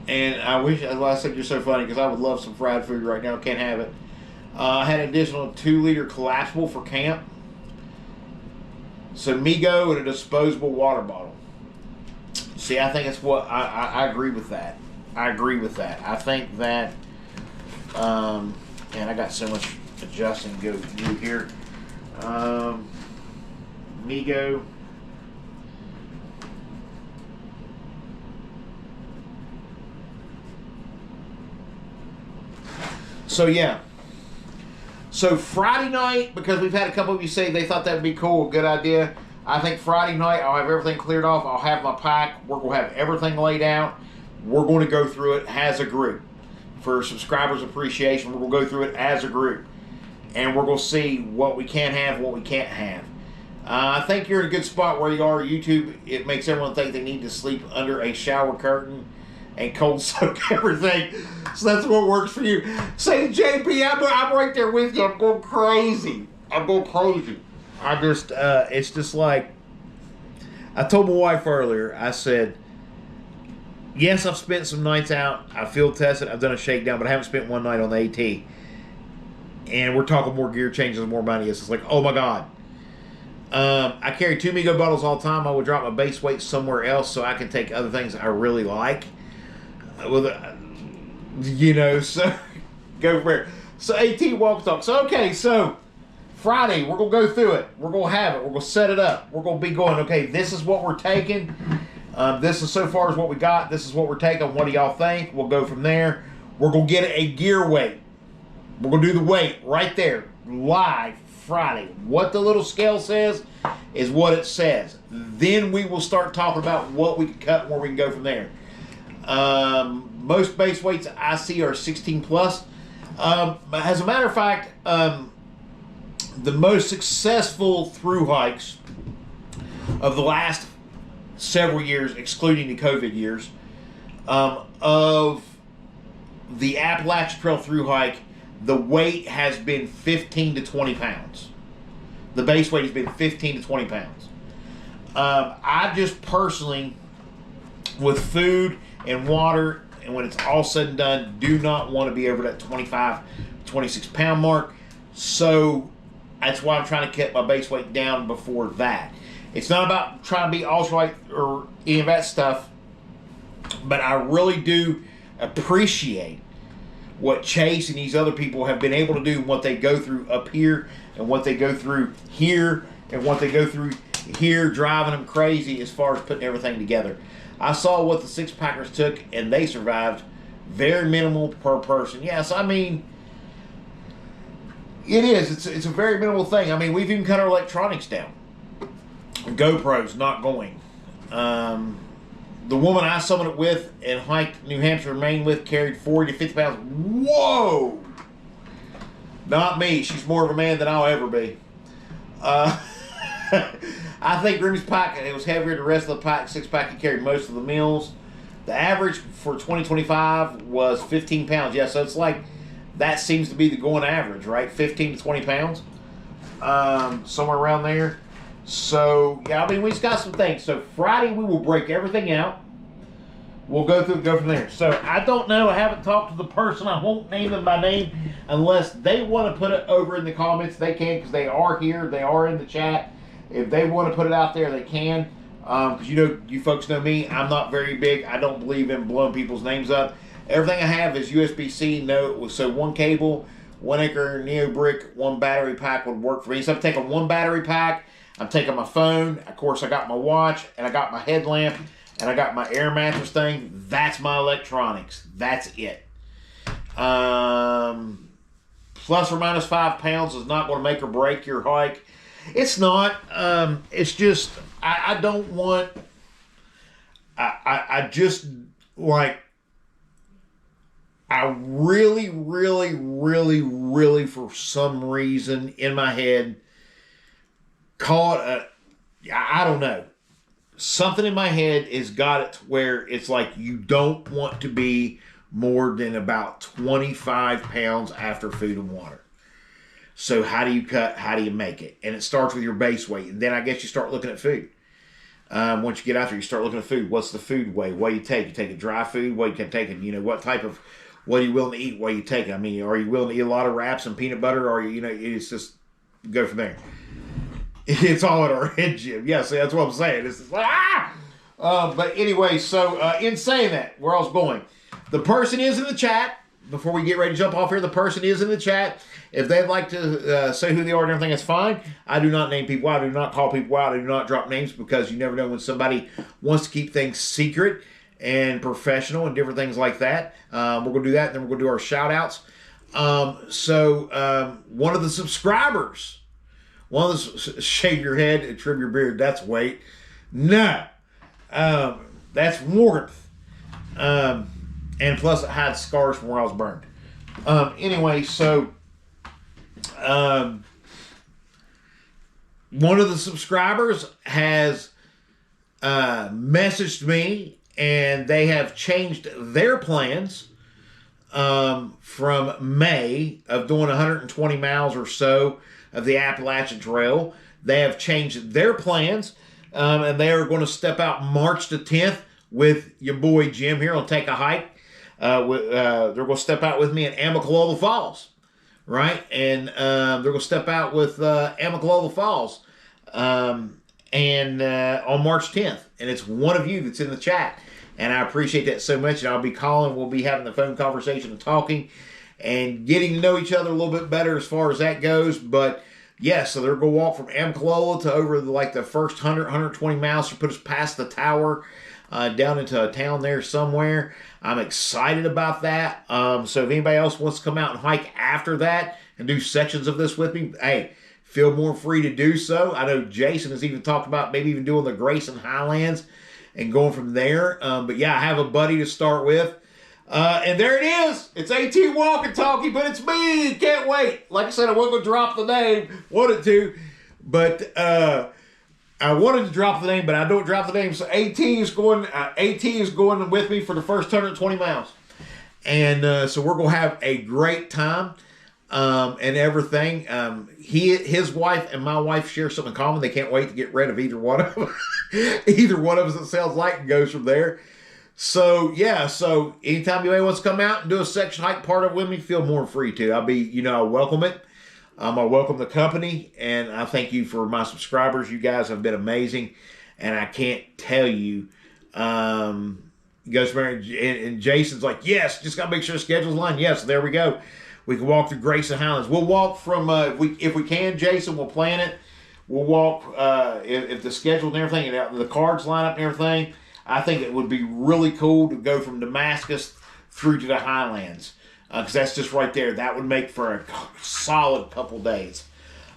And I wish, as I said, you're so funny, because I would love some fried food right now. Can't have it. I had an additional 2 liter collapsible for camp. So Migo and a disposable water bottle. See, I think it's what I agree with that. I agree with that. I think that, and I got so much adjusting to do here. Migo. So yeah. So Friday night, because we've had a couple of you say they thought that would be cool, good idea. I think Friday night I'll have everything cleared off. I'll have my pack. We're going to have everything laid out. We're going to go through it as a group. For subscribers' appreciation, we're going to go through it as a group. And we're going to see what we can have, what we can't have. I think you're in a good spot where you are. YouTube, it makes everyone think they need to sleep under a shower curtain and cold soak everything. So that's what works for you. Say, JP, I'm right there with you. I'm going crazy. I just, it's just like, I told my wife earlier, I said, yes, I've spent some nights out. I field tested. I've done a shakedown, but I haven't spent one night on the AT. And we're talking more gear changes and more money. It's like, oh my God. I carry 2 Migo bottles all the time. I would drop my base weight somewhere else so I can take other things I really like. So go for it. So AT walk talk. So okay, so Friday we're gonna go through it. We're gonna have it. We're gonna set it up. We're gonna be going. Okay, this is what we're taking. This is so far as what we got. This is what we're taking. What do y'all think? We'll go from there. We're gonna get a gear weight. We're gonna do the weight right there live. Friday. What the little scale says is what it says. Then we will start talking about what we can cut and where we can go from there. Most base weights I see are 16 plus. As a matter of fact, the most successful through hikes of the last several years, excluding the COVID years, of the Appalachian Trail through hike, the weight has been 15 to 20 pounds. The base weight has been 15 to 20 pounds. I just personally, with food and water, and when it's all said and done, do not want to be over that 25, 26 pound mark. So that's why I'm trying to keep my base weight down before that. It's not about trying to be ultralight or any of that stuff, but I really do appreciate what Chase and these other people have been able to do, and what they go through up here, and what they go through here, and what they go through here, driving them crazy as far as putting everything together. I saw what the six-packers took, and they survived. Very minimal per person. Yes, I mean, it is. It's a very minimal thing. I mean, we've even cut our electronics down. GoPro's not going. The woman I summited with and hiked New Hampshire and Maine with carried 40 to 50 pounds. Whoa! Not me. She's more of a man than I'll ever be. I think Grimm's pack, it was heavier than the rest of the pack. Six-pack, he carried most of the meals. The average for 2025 was 15 pounds. Yeah, so it's like that seems to be the going average, right? 15 to 20 pounds. Somewhere around there. So, yeah, I mean, we just got some things. So, Friday, we will break everything out. We'll go from there. So, I don't know. I haven't talked to the person. I won't name them by name unless they want to put it over in the comments. They can, because they are here. They are in the chat. If they want to put it out there, they can. Because, you folks know me. I'm not very big. I don't believe in blowing people's names up. Everything I have is USB-C. So, one cable, 1 acre Neo brick, 1 battery pack would work for me. So, I'm taking 1 battery pack. I'm taking my phone. Of course, I got my watch, and I got my headlamp, and I got my air mattress thing. That's my electronics. That's it. Plus or minus 5 pounds is not going to make or break your hike. It's not. It's just, I don't want, I just, like, I really, really, really, really, for some reason in my head, call it I don't know. Something in my head has got it to where it's like you don't want to be more than about 25 pounds after food and water. So how do you cut? How do you make it? And it starts with your base weight. And then I guess you start looking at food. Once you get out there, you start looking at food. What's the food weigh? What do you take? You take a dry food? What you can take? What type of, what are you willing to eat? What are you taking? I mean, are you willing to eat a lot of wraps and peanut butter? Or, it's just go from there. It's all at our head, Jim. Yeah, see, that's what I'm saying. It's just like, but anyway, so in saying that, where I was going, the person is in the chat. Before we get ready to jump off here, the person is in the chat. If they'd like to say who they are and everything, that's fine. I do not name people out. I do not call people out. I do not drop names because you never know when somebody wants to keep things secret and professional and different things like that. We're going to do that, and then we're going to do our shout-outs. One of the subscribers, shave your head and trim your beard. That's weight. No. That's warmth. And plus it hides scars from where I was burned. Anyway, so one of the subscribers has messaged me, and they have changed their plans from May of doing 120 miles or so of the Appalachian Trail. They have changed their plans, and they are going to step out March the 10th with your boy Jim here. I'll take a hike. They're going to step out with me at Amicalola Falls, right? And they're going to step out with Amicalola Falls on March 10th. And it's one of you that's in the chat. And I appreciate that so much. And I'll be calling. We'll be having the phone conversation and talking and getting to know each other a little bit better as far as that goes. But yeah, so they're going to walk from Amicalola to over the first 120 miles to put us past the tower down into a town there somewhere. I'm excited about that. So if anybody else wants to come out and hike after that and do sections of this with me, hey, feel more free to do so. I know Jason has even talked about maybe even doing the Grayson Highlands and going from there. But yeah, I have a buddy to start with. And there it is. It's AT Walkie Talkie, but it's me. Can't wait. Like I said, I wasn't going to drop the name. Wanted to. But I wanted to drop the name, but I don't drop the name. So AT is going with me for the first 120 miles. And so we're going to have a great time and everything. His wife and my wife share something in common. They can't wait to get rid of either one of them. Either one of us, it sounds like, and goes from there. So, yeah, so anytime anybody wants to come out and do a section hike part of it with me, feel more free to. I'll be, I welcome it. I welcome the company, and I thank you for my subscribers. You guys have been amazing, and I can't tell you. He goes from there, and Jason's like, yes, just got to make sure the schedule's aligned. Yes, there we go. We can walk through Grayson Highlands. We'll walk from, if we can, Jason, we'll plan it. We'll walk, if the schedule and everything, and the cards line up and everything, I think it would be really cool to go from Damascus through to the Highlands. Because that's just right there. That would make for a solid couple days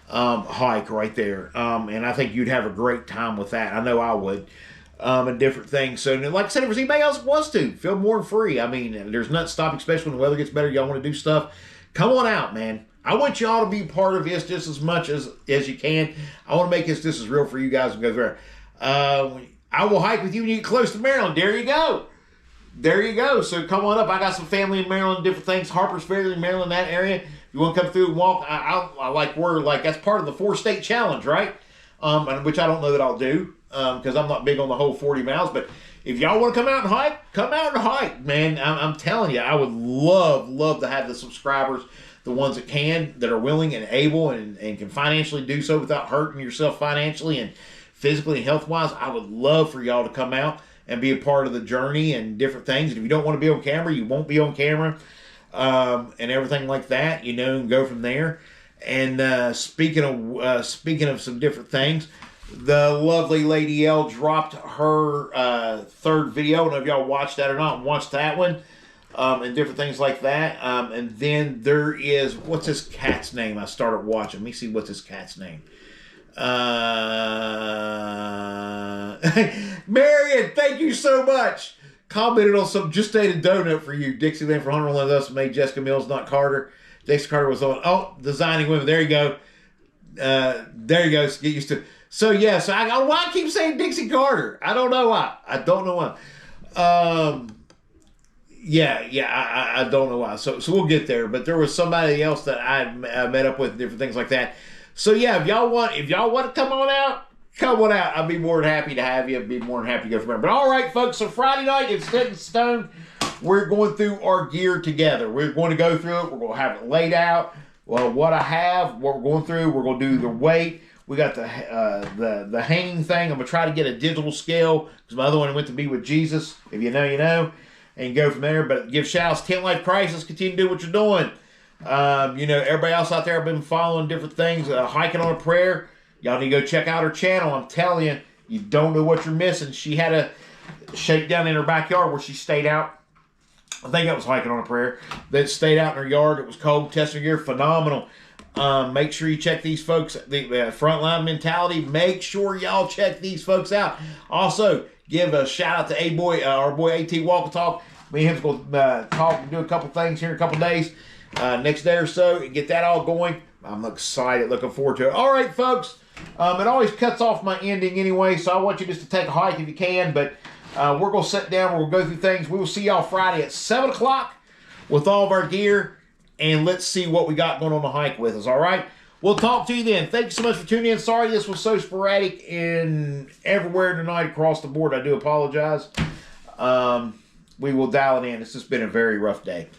hike right there. And I think you'd have a great time with that. I know I would. And different things. So, like I said, if there's anybody else that wants to, feel more free. I mean, there's nothing stopping, especially when the weather gets better. Y'all want to do stuff. Come on out, man. I want y'all to be part of this just as much as you can. I want to make this just as real for you guys and go there. I will hike with you when you get close to Maryland. There you go. There you go. So come on up. I got some family in Maryland, different things. Harper's Ferry in Maryland, that area. If you want to come through and walk, I like that's part of the 4-state challenge, right? Which I don't know that I'll do because I'm not big on the whole 40 miles. But if y'all want to come out and hike, come out and hike, man. I'm telling you, I would love to have the subscribers, the ones that can, that are willing and able and can financially do so without hurting yourself financially and physically and health-wise. I would love for y'all to come out and be a part of the journey and different things. And if you don't want to be on camera, you won't be on camera and everything like that, and go from there. And speaking of some different things, the lovely Lady L dropped her third video. I don't know if y'all watched that or not. Watched that one and different things like that. And then there is, what's this cat's name I started watching? Let me see what's this cat's name. Marion, thank you so much. Commented on some just ate a donut for you. Dixieland for Hunter one of us made Jessica Mills, not Carter. Jessica Carter was on Designing Women. There you go. There you go. Get used to it. So yeah, so why I keep saying Dixie Carter? I don't know why. I don't know why. I don't know why. So we'll get there. But there was somebody else that I met up with, different things like that. So yeah, if y'all want to come on out, come on out. I'd be more than happy to have you. I'd be more than happy to go from there. But all right, folks. So Friday night, it's set in stone. We're going through our gear together. We're going to go through it. We're going to have it laid out. Well, what I have, what we're going through. We're going to do the weight. We got the hanging thing. I'm going to try to get a digital scale because my other one went to be with Jesus. If you know, you know. And go from there. But give shouts. Tent Life Crisis. Continue to do what you're doing. Everybody else out there have been following different things. Hiking on a Prayer. Y'all need to go check out her channel. I'm telling you, you don't know what you're missing. She had a shakedown in her backyard where she stayed out. I think that was Hiking on a Prayer. That stayed out in her yard. It was cold. Testing gear. Phenomenal. Make sure you check these folks. The Frontline Mentality. Make sure y'all check these folks out. Also, give a shout out to our boy AT Walkie Talk. Me and him's going to talk and do a couple things here in a couple days. Next day or so, and get that all going. I'm excited. Looking forward to it. All right, folks. It always cuts off my ending anyway, so I want you just to take a hike if you can, but we're going to sit down, we'll go through things. We will see y'all Friday at 7 o'clock with all of our gear, and let's see what we got going on the hike with us, all right? We'll talk to you then. Thank you so much for tuning in. Sorry this was so sporadic and everywhere tonight across the board. I do apologize. We will dial it in. It's just been a very rough day.